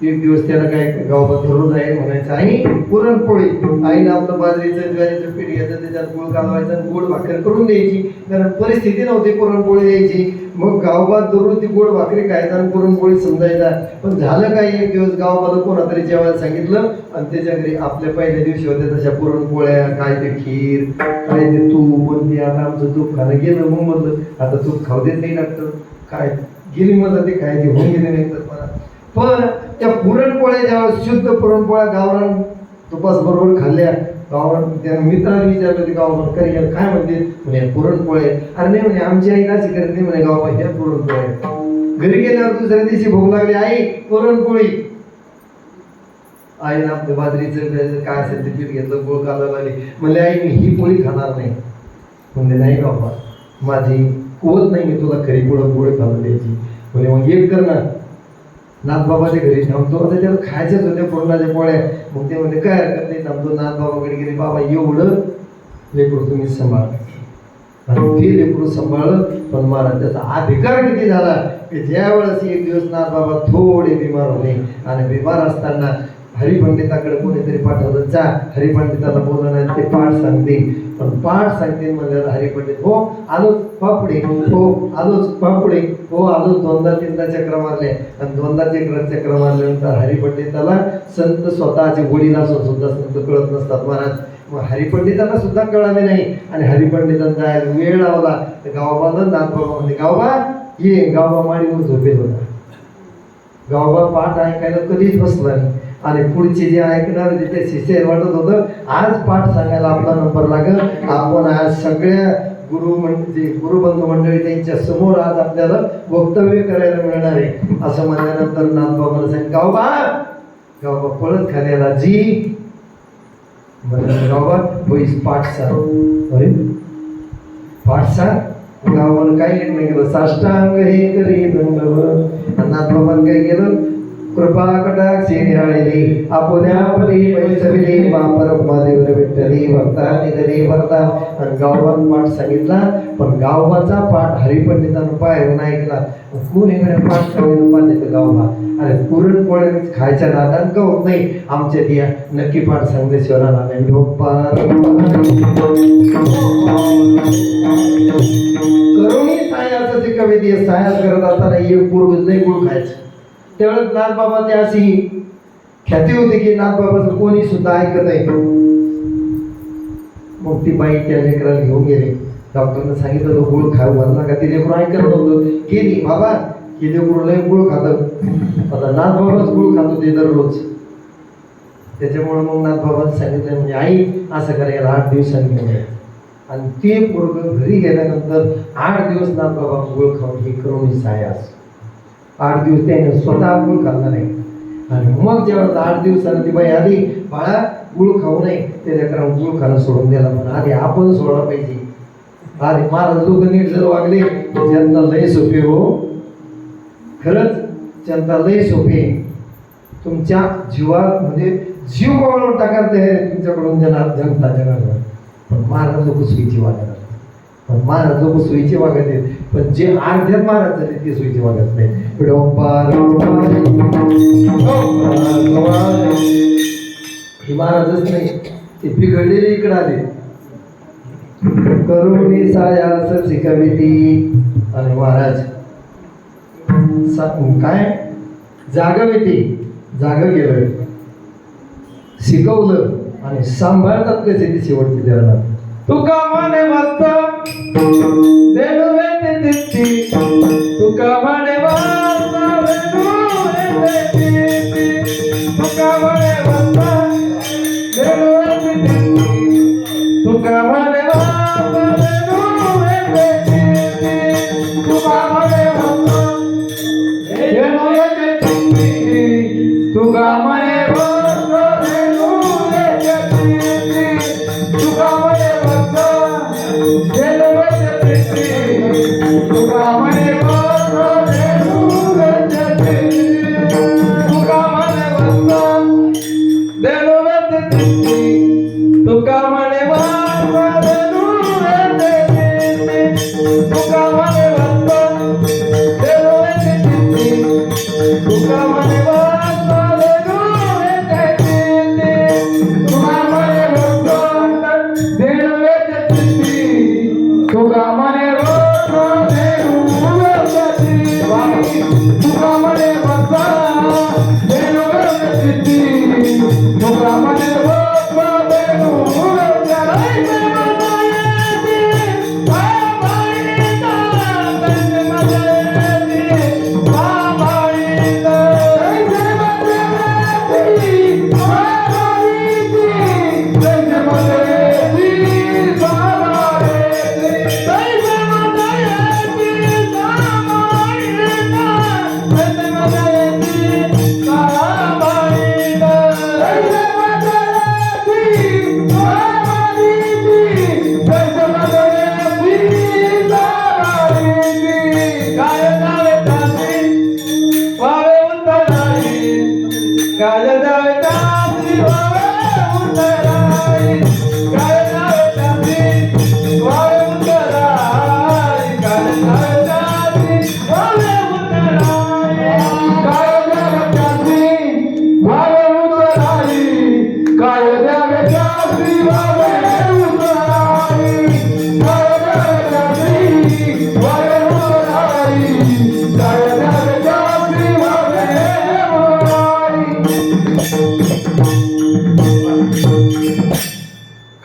एक दिवस त्याला काय गावबा दररोज आहे म्हणायचं, आई पुरणपोळी. आईनं आपलं बाजरीचं ज्वारीचं पीठ घ्यायचं, त्याच्यात गुळ घालवायचं आणि गोड भाकर करून द्यायची. कारण परिस्थिती नव्हती पुरणपोळी द्यायची. मग गावबा दररोज ती गोड भाकरी खायचा आणि पुरणपोळी समजायचा. पण झालं काय, एक दिवस गावबाला कोणातरी जेवायला सांगितलं आणि त्याच्या घरी आपल्या पहिल्या दिवशी होत्या तशा पुरणपोळ्या, काय ते खीर, काय ते तूप. म्हणते आता आमचं तूप खाणं गेलं. मग म्हणलं आता तूप खाऊ देत नाही डॉक्टर. काय गेली म्हणलं ते खायची, होऊन गेले नाही तर मला. पण त्या पुरणपोळ्या जेव्हा शुद्ध पुरणपोळ्या गावरान तुपास बरोबर खाल्ल्या, गावरान त्या मित्राने विचारलं ते गावरान काय काय म्हणते, म्हणे पुरणपोळे. अरे नाही म्हणे, आमची आई अशी करत नाही म्हणे गावा, ह्या पुरणपोळ्या. घरी गेल्यावर दुसऱ्या दिवशी भूक लागली, आई पुरणपोळी. आईनं आपलं बाजरीचं काय असेल ते पीठ घेतलं, गोळ घालायला लागली. म्हणले आई मी ही पोळी खाणार नाही. म्हणजे नाही गावा, माझी कुवत नाही, मी तुला खरी पुरणपोळी खाऊन द्यायची. म्हणजे मग एक कर ना, नाथबाबाच्या घरी थांबतो. आता त्याला खायच्याच होत्या पुरणाच्या पोळ्या. मग ते म्हणजे काय हरकत नाही, थांबतो. नाथबाबाकडे गेले, बाबा एवढं लेकरू तुम्ही सांभाळ. आणि ते लेकरू सांभाळलं. पण महाराज त्याचा अधिकार किती झाला की ज्या वेळेस एक दिवस नाथबाबा थोडे बिमार होते आणि बिमार असताना हरिपंडिताकडे कोणीतरी पाठवलं, जा हरिपंडिताला बोललं नाही, ते पाठ सांगते. पण पाठ सांगते म्हणल्यावर हरिपंडित हो आलोच पापुडे, हो आलोच पापुडे, हो आलोच. दोनदा तीनदा चक्र मारले आणि दोनदा चक्र मारल्यानंतर हरिपंडिताला संत स्वतःचे वडील असून सुद्धा संत कळत नसतात महाराज. मग हरिपंडितांना सुद्धा कळाले नाही आणि हरिपंडितांचा वेळ लावला. गावबाला नाथबाबा म्हणजे गावबा ये. गावबा माडीवर झोपेल होता. गावबा पाठ ऐकायला कधीच बसला नाही. आणि पुढचे जे ऐकणार ते शिष्य वाटत होतं आज पाठ सांगायला आपला नंबर लागेल. आपण आज सगळ्या गुरुबंधू मंडळी त्यांच्या समोर आज आपल्याला वक्तव्य करायला मिळणार आहे. असं म्हणल्यानंतर नाथबाबाला सांग, गावबा पळत खाण्याला जी गावबा बैस पाठ सांग. अरे पाठ सांग. गावाला काही नाही केलं, साष्टांग हे करी दंडवत. नाथबाबाला काय केलं, कृपा कटाक्षी निराळिली आपुल्यापली पैसविली वापर महादेवर विठ्ठली भक्ता निधरी भरता. आणि गावबान पाठ सांगितला. पण गावबाचा पाठ हरिपंडितानं पाय ऐकला. कोणी पाठ सांगितलं पाहिजे गावबा. अरे पुरणपोळ्या खायच्या नादान का होत नाही आमच्या दिया. नक्की पाठ सांगल्याशिवाय नाही. करुणी सायाचं ते कविते साया करत असताना एक पूर्वज नाही गुळ खायचं. त्यावेळेस नाथबाबाची अशी ख्याती होती की नाथबाबाचं कोणी सुद्धा ऐकत नाही. मग ती बाई त्या लेकराला घेऊन गेली. डॉक्टरने सांगितलं तो गुळ खाऊ घालला का. ती लेकरू ऐकत नव्हतं. गेली बाबा हे लेकरू लय गुळ खातं. आता नाथबाबाच गुळ खातो ते दररोज. त्याच्यामुळे मग नाथबाबाने सांगितलं म्हणजे आई असं करायला 8 दिवसांनी घेऊन या. आणि ते पोरगं घरी गेल्यानंतर 8 दिवस नाथबाबा गुळ खाऊन हे करून सायास 8 दिवस त्याने स्वतः गुळ खाल्ला नाही. आणि मग जेव्हा 8 दिवसानं ती बाई आली, बाळा गुळ खाऊ नये. त्याच्या कारण गुळ खाणं सोडून द्यायला. पण आधी आपण सोडला पाहिजे. आधी महाराज लोक नीट जर वागले जनता लय सोपे हो. खरंच जनता लय सोपे. तुमच्या जीवात म्हणजे जीव गवळून टाकायला ते तुमच्याकडून जनता जनावर. पण महाराज लोक सोयीची वागतात. पण महाराज लोक सोयीचे वागत आहेत. पण जे अर्ध्यात महाराज झाले ते सोयीचे वागत नाही. हे महाराजच नाही, ते बिघडलेले इकडे आले. करुणी सायास शिकविती. आणि महाराज काय जागविती, जाग गेलं, शिकवलं आणि सांभाळतात कसे ते शेवटचे जळणार. तुका म्हणे मस्त वेणुवेते दिसती. तुका म्हणे मस्त वेणुवेते दिसती. तुका म्हणे मस्त तुका म्हणे भक्त धेनू येते चित्ती तुका म्हणे भक्त धेनू येते चित्ती तुका म्हणे भक्त धेनू येते चित्ती तुका म्हणे भक्त धेनू येते चित्ती तुका म्हणे भक्त धेनू येते चित्ती तुका म्हणे भक्त धेनू येते चित्ती तुका म्हणे भक्त धेनू येते चित्ती तुका म्हणे भक्त धेनू येते चित्ती तुका म्हणे भक्त धेनू येते चित्ती तुका म्हणे भक्त धेनू येते चित्ती तुका म्हणे भक्त धेनू येते चित्ती तुका म्हणे भक्त धेनू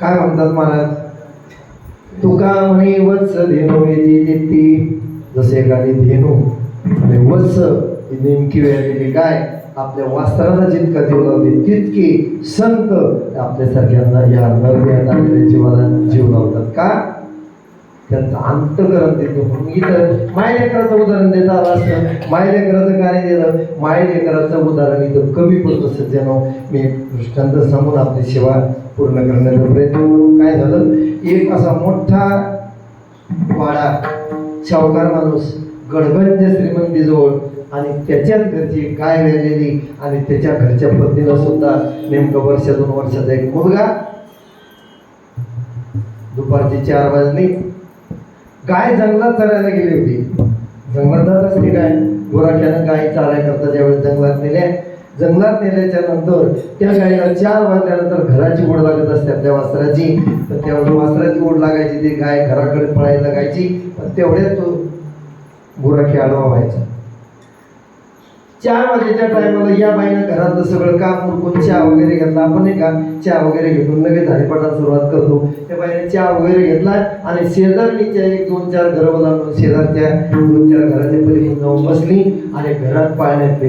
काय म्हणतात महाराज? तुका म्हणे वत्स धेनू येते चित्ती. जसे एखादी धेनू आणि वत्स ही नेमकी वेळेली गाय आपल्या वस्त्राला जितका जीव लावते तितकी संत आपल्यासारख्यांना या नरव्यात आलेल्या जीवाला जीव लावतात. का? त्यांचं अंतकरण देतो. म्हणून इथं मायलेकराचं उदाहरण देता आलं असतं. मायलेकराचं कार्य दिलं. मायलेकराचं उदाहरण इथं कमी पडतं सज्जनो. मी दृष्टांत सांगून आपली सेवा पूर्ण करण्याचा प्रयत्न करू. काय झालं? एक असा मोठा वाडा, सावकार माणूस, गडगंज श्रीमंतीजवळ आणि त्याच्याच घरची गाय वेलेली आणि त्याच्या घरच्या पत्नीला सुद्धा नेमकं वर्ष 2 वर्षाचा एक मुलगा. दुपारची 4 वाजली. गाय जंगलात चरायला गेली होती. जंगलात जात असते गाय. गोराख्यानं गाय चाराय करता ज्यावेळेस जंगलात नेल्याच्या नंतर त्या गायीला 4 वाजल्यानंतर घराची ओढ लागत असते आपल्या वासराची. तर त्यावेळेस वासराची ओढ लागायची, ती गाय घराकडे पळायला लागायची. पण तेवढ्यात तो गोराखी आडवा व्हायचा. 4 वाजेच्या टायमाला या बाईनं घरातलं सगळं काम उरकून चहा वगैरे घेतला. आपण नाही का चहा वगैरे घेऊन लगेच हरिपाठाला सुरुवात करतो. त्या बाईने चहा वगैरे घेतला आणि शेजारणीच्या 1-2-4 घरं ओलांडून शेजारच्या 2-4 घराच्या पलीकडून जाऊन बसली आणि घरात पाळण्यात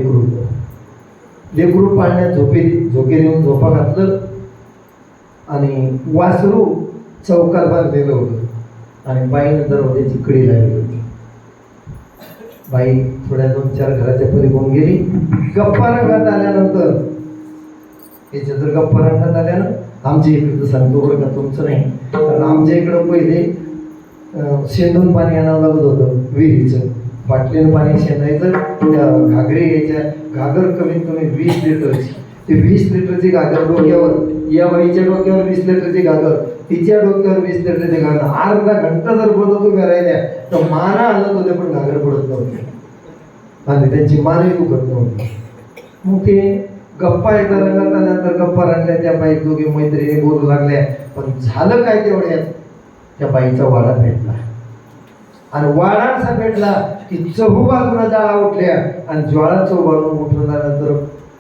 लेकरू पाळण्यात झोके देऊन झोपा घातलं आणि वासरू चौकात बांधलेलं होतं आणि बाईनं दरवाजाची कडी लावली होती. बाई थोड्या 2-4 घराच्या पलीकडून गेली. गप्पा रंगात आल्यानंतर याच्या जर गप्पा रंगात आल्यानं आमच्या इकडचं सांगतो बरं का, तुमचं नाही. कारण आमच्या इकडं पहिले शेंदून पाणी आणावं लागत होतं विहिरीचं. बाटलीनं पाणी शेंदायचं. त्या घागरी घ्यायच्या. घागर कमीत कमी 20 लिटरची. ते 20 लिटरची घागर डोक्यावर, या बाईच्या डोक्यावर 20 लिटरची घागर, तिच्या डोक्यावर 20 लिटरची घागर. अर्धा घंटा जर पडत उभ्या राहिल्या तर माना हलत होते पण घागर पडत नव्हती आणि त्यांची मानही दुखत नव्हती. मग ते गप्पा एकदा रंगात आल्यानंतर गप्पा रंगल्या. त्या बाई दोघी मैत्रिणी बोलू लागल्या. पण झालं काय तेवढ्यात त्या बाईचा वाडा भेटला आणि वाडा असा भेटला की चहू बाजूला जाळा उठल्या आणि ज्वाळा चौबाजून उठवल्यानंतर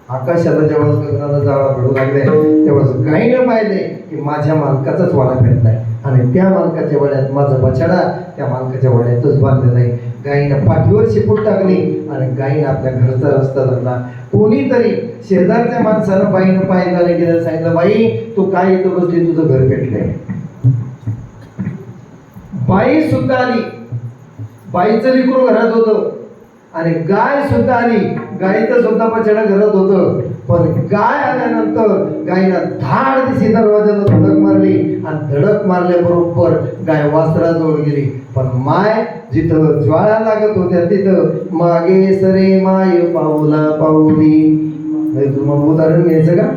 आकाशाला जेव्हा गगनाला जाळा पडू लागले तेव्हाच गाईनं पाहिले की माझ्या मालकाचाच वाडा भेटलाय आणि त्या मालकाच्या वाड्यात माझा बछडा त्या मालकाच्या वाड्यातच बांधलेला आहे. गाईनं पाठीवर शिपूट टाकली आणि गाईनं आपल्या घरचा रस्ता धरला. कोणीतरी शेजारच्या माणसानं बाईनं पाहिलं गेलं, सांगितलं बाई तू काय इथं बसली, तुझं घर भेटलंय. बाई सुद्धा आली. बाईचं लेकरू घरात होतं आणि गाय सुद्धा आली. गाईचं सुद्धा बछडा घरात होतं. पण गाय आल्यानंतर गायीला धाड दिशी दरवाजाला धडक मारली आणि धडक मारल्याबरोबर गाय वासराजवळ गेली. पण माय जिथं ज्वाळा लागत होत्या तिथं मागे सरे माय पाऊला पाऊली. तुम्हाला उदाहरण घ्यायचं का?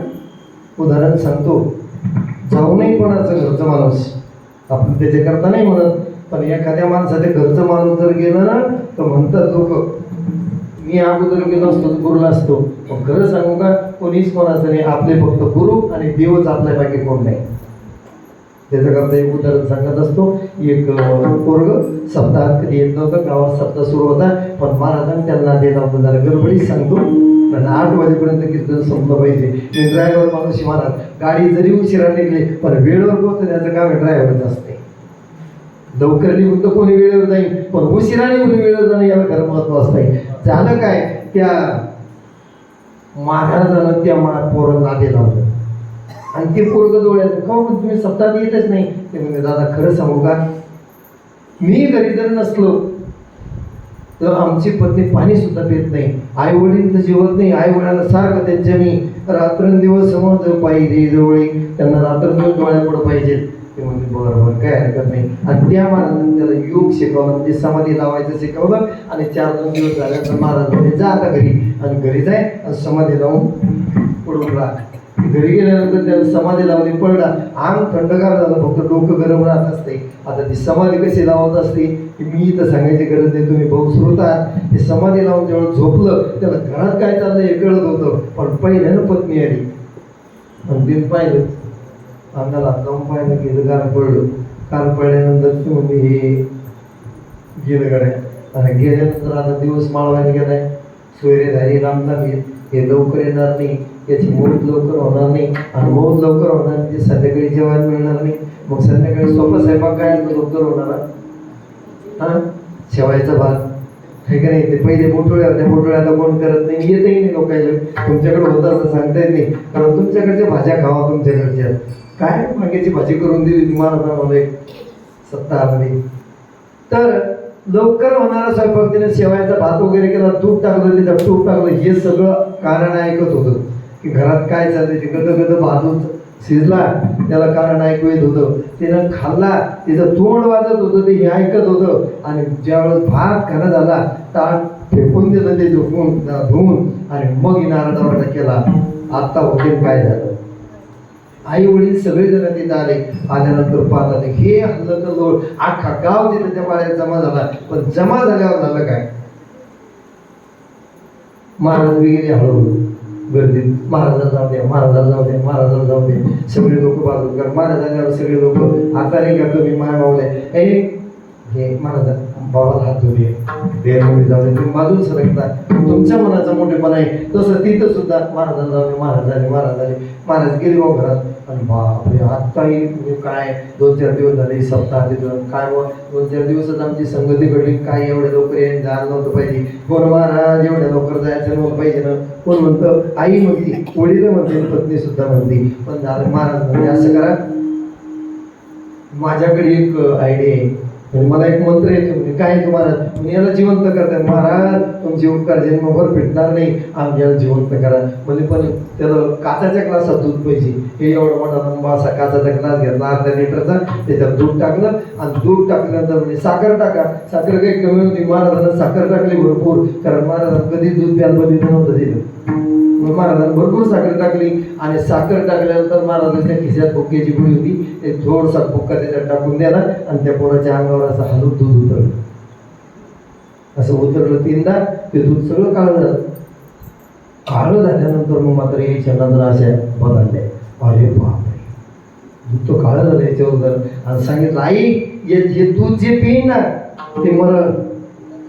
उदाहरण सांगतो. जाऊ नाही कोणाचं घरचं माणूस, आपण त्याच्याकरता नाही म्हणत, पण एखाद्या माणसाच्या घरचं माणूस जर गेलं ना तर म्हणतात लोक मी अगोदर गेलो असतो तर गुरुला असतो. पण खरं सांगू का, कोणीच कोणाचं नाही, आपले फक्त गुरु आणि देवच आपल्या बाकी कोण नाही. त्याच्याकरता एक उदाहरण सांगत असतो. एक पोरग सप्ताहात कधी येत नव्हतं, गावात सप्ताह सुरू होता, पण महाराजांनी त्यांना दिला होता. जरा गडबडीत सांगतो, पण 8 वाजेपर्यंत कीर्तन संपलं पाहिजे. मी ड्रायव्हर माणूस महाराज, गाडी जरी उशिरा निघली पण वेळेवर पोहोचण्याचं काम ड्रायव्हरचं असते. लवकर निघून तर कोणी वेळेवर जाईल, पण उशिरा निघून वेळेवर जाणं याला खरं महत्व असतं. झालं काय, त्या महाराजानं त्या पोरांना नादे लावलं आणि ते पोरग डोळ्याचं का तुम्ही सप्ताहात येतच नाही. ते म्हणजे दादा खरं सांगू का, मी घरी जर नसलो तर आमची पत्नी पाणी सुद्धा पित नाही, आई वडील तर जेवत नाही. आई वडिलांना सारखं त्यांच्या मी रात्रंदिवस समज पाहिजे जवळ, त्यांना रात्रंदिवस डोळ्यापुढं पाहिजे. ते म्हणजे बरोबर काय हरकत नाही. आणि त्या महाराजांनी त्याला योग शिकवलं, म्हणजे समाधी लावायचं शिकवलं. आणि 4-2 दिवस झाल्यानंतर महाराज म्हणजे जा आता घरी, आणि घरी जाय आणि समाधी लावून पडून राहा. घरी गेल्यानंतर त्याला समाधी लावली, पडला, अंग थंडगार झालं, फक्त डोकं गरम राहत असते. आता ती समाधी कशी लावत असते की मी इथं सांगायची गरज नाही, तुम्ही भाऊ श्रोतात. ते समाधी लावून जेव्हा झोपलं त्याला घरात काय चाललं हे कळत होतं. पण पहिल्यानं पत्नी आली आणि तिने पाहिलं, अंगाला हात लावून पाहिलं, गेलं गार पडलं. काल पडल्यानंतर ती म्हणजे हे गेलं गड्या. आणि गेल्यानंतर आता दिवस माळवायला गेलाय, सोयरेधारी रामधाम हे लवकर येणार नाही, याची मौत लवकर होणार नाही, आणि मौत लवकर होणार नाही संध्याकाळी जेवायला मिळणार नाही. मग संध्याकाळी सोपा स्वयंपाक काय लवकर होणार, हा शेवायचा भात हे का नाही. ते पहिले पोटोळ्या होत्या, पोटोळ्या आता कोण करत नाही, येतही नाही लोकांना. तुमच्याकडे होतं असं सांगता येत नाही, कारण तुमच्याकडच्या भाज्या खावा तुमच्याकडच्या. काय मागेची भाजी करून दिली तुम्हाला सप्ताहामध्ये. तर लवकर होणारा स्वयंपाक, तिने शेवायचा भात वगैरे केला, तूप टाकलं, त्याच्यात तूप टाकलं, हे सगळं कारण ऐकत होतं की घरात काय चाललंय. ते गद भाजून शिजला, त्याला कारण ऐकू येत होतं. तिनं खाल्ला, तिचं तोंड वाजत होतं, ते हे ऐकत होतं. आणि ज्यावेळेस भात खाणं झाला, ताट फेकून दिलं, ते धुवून आणि मग नारळाचा केला. आत्ता होते काय झालं. आई वडील सगळेजण तिथं आले. आल्यानंतर पाहतात हे हल्लं तर अख्खा गाव तिथं त्या बाळ्यात जमा झाला. पण जमा झाल्यावर झालं काय, महाराज वगैरे हळूहळू गर्दीत, महाराजाला जाऊ द्या, महाराजाला जाऊ द्या, महाराजाला जाऊ द्या. सगळे लोक बाजू कर. महाराज आल्यावर सगळे लोक आता नाही का तुम्ही माय मावले हे महाराज बाबाला हात धुले देवामध्ये जाऊ दे, तुम्ही बाजूला सरकता, तुमच्या मनाचा मोठेपणा आहे. तसं तिथं सुद्धा महाराजाला जाऊ दे, महाराज आले, महाराज आले. महाराज गेले भाऊ घरात. आणि बापरे आत्ताही काय 2-4 दिवस झाले सप्ताह तिथं काय 2-4 दिवसच आमची संगती घडली. काय एवढ्या लवकर जायला नव्हतं पाहिजे. कोण महाराज एवढ्या लवकर जायचं नव्हतं पाहिजे ना. कोण म्हणतं, आई म्हणते, वडील म्हणते, पत्नी सुद्धा म्हणते. पण झालं महाराज म्हणजे असं करा, माझ्याकडे एक आयडिया आहे, म्हणजे मला एक मंत्र येतो. म्हणजे काय तुम्हाला, याला जिवंत करतात महाराज, तुमचे उपकार जन्मभर भेटणार नाही, आमच्याला जिवंत करा. म्हणजे पण त्याला काचाच्या ग्लासात दूध पाहिजे. हे एवढा मोठा लंबा असा काचाचा ग्लास घेतला, अर्धा लिटरचा, त्याच्यात दूध टाकलं. आणि दूध टाकल्यानंतर म्हणजे साखर टाका. साखर काही कमी होती, महाराजांना साखर टाकली भरपूर, कारण महाराजांना कधी दूध प्यायला बघितलं नव्हतं दिलं. मग महाराजांनी भरपूर साखर टाकली. आणि साखर टाकल्यानंतर महाराजांच्या खिशात बुक्क्याची गुळी होती, ते थोडसा बुक्का त्याच्यात टाकून द्याला. आणि त्या पोराच्या अंगावर असं हलून दूध उतरलं. असं उतरलं 3दा, ते दूध सगळं काळं झालं. काळं झाल्यानंतर मग मात्र याच्या नंतर अशा बदलल्या. अरे बापरे, दूध तो काळं झालं याच्यावर. आणि सांगितलं, आई हे दूध जे पिईन ना ते मरण,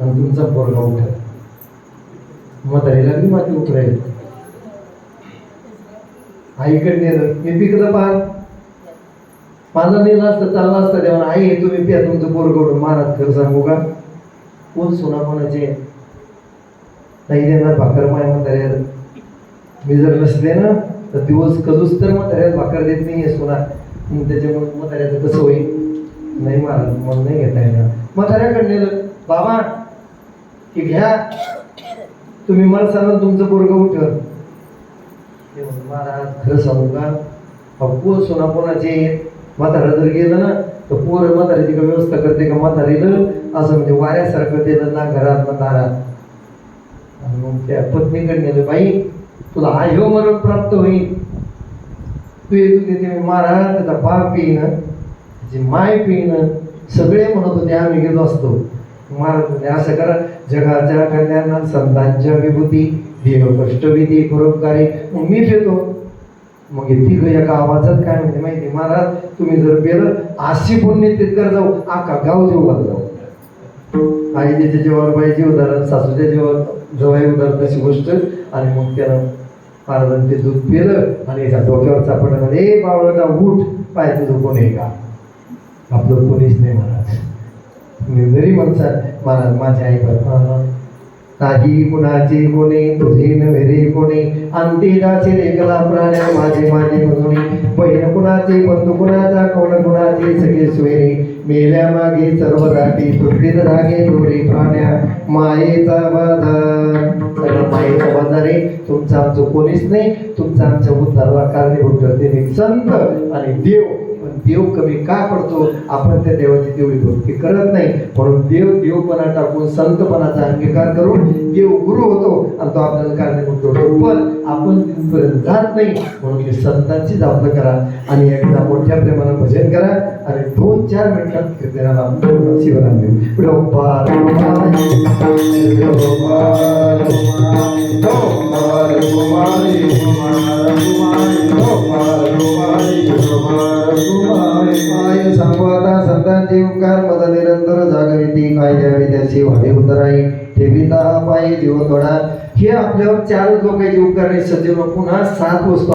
आणि तुमचा पोरगा उठल. म्हातारी लागली माती उतरायला. आईकडे नेलं, मी पिकलं पार, माझं नेलं असतं चाललं असतं तेव्हा. आई हे तुम्ही प्या, तुमचं पोरगं. महाराज खरं सांगू का, कोण सोना कोणाचे नाही देणार भाकर माय म्हाताऱ्याला. मी जर नसले ना तर दिवस कधूच तर म्हाताऱ्याला भाकर देत नाही आहे सोना. त्याच्यामुळे म्हाताऱ्याचं कसं होईल, नाही महाराज मग नाही घेता येणार. म्हाताऱ्याकडे नेलं, बाबा की घ्या तुम्ही मला सांगा तुमचं पोरगं उठल. ते म्हणले, महाराज खरं सांगू का अप्पू सोना कोणाचे म्हातारा जर गेलं ना तर पोर म्हाताऱ्याची का व्यवस्था करते का म्हातारीलं असं म्हणजे वाऱ्यासारखं दिलं ना घरात ना दारात. आणि मग त्या पत्नीकडे नेलं, बाई तुला ह्यो मरण प्राप्त होईल. तू येते महाराज त्याचा बाप येईन त्याची माय पिईन सगळे म्हणत होते आम्ही गेलो असतो. महाराज म्हणजे असं करा जगाच्या कल्याणात संतांच्या विभूती देव कष्टविधी परोपकारी मग मी पेतो. मग हे तिघ एका आवाजात काय म्हणते माहिती महाराज तुम्ही जर पेलं अशी पुण्य तितकर जाऊ आका गाव जेवढा जाऊ. आईच्या जेवण बाईचे उदाहरण सासूच्या जेवण जवाई उदाहरण तशी गोष्ट. आणि मग त्यानं महाराजांनी ते दूध पिलं आणि एका डोक्यावर चापडलं म्हणजे बावळटा उठ पाय तुझं कोण आहे का आपलं कोणीच नाही महाराज. मी जरी म्हणतात महाराज माझ्या आई काही कुणाची कोणी तुझी नव्हे कोणी अंती दासी एकला प्राण्या माझे माझे म्हणून बहीण कुणाची बंधू कुणाचा कोण कुणाची सगळे सोयरे मेल्या मागे सर्व राठी तुटतील रागे दोरी प्राण्या मायेचा बाजार. सगळं मायेचा बाजार आहे. तुमचं आमचं कोणीच नाही. तुमचं आमच्या उद्धाराला कारणीभूत ठरते एक संत आणि देव. पण देव कमी का पडतो आपण त्या देवाची तेवढी भक्ती करत नाही म्हणून देवपणा टाकून संतपणाचा अंगीकार करून देव गुरु होतो आणि तो आपल्याला कारणीभूत होतो. पण आपण तिथपर्यंत जात नाही म्हणून ते संतांचीच आपलं करा आणि एकदा मोठ्या प्रेमानं भजन करा आणि 2-4 मिनिटात कीर्तनाला पूर्ण शिवराम देऊ. संपदा संतांचे उपकार मद निरंतर जागविती काय द्यावे त्याची व्हावे उतराई ठेविता पायी जीव थोडा. हे आपल्यावर 4 लोकांचे उपकार नाही सजीव पुन्हा 7 वस्तू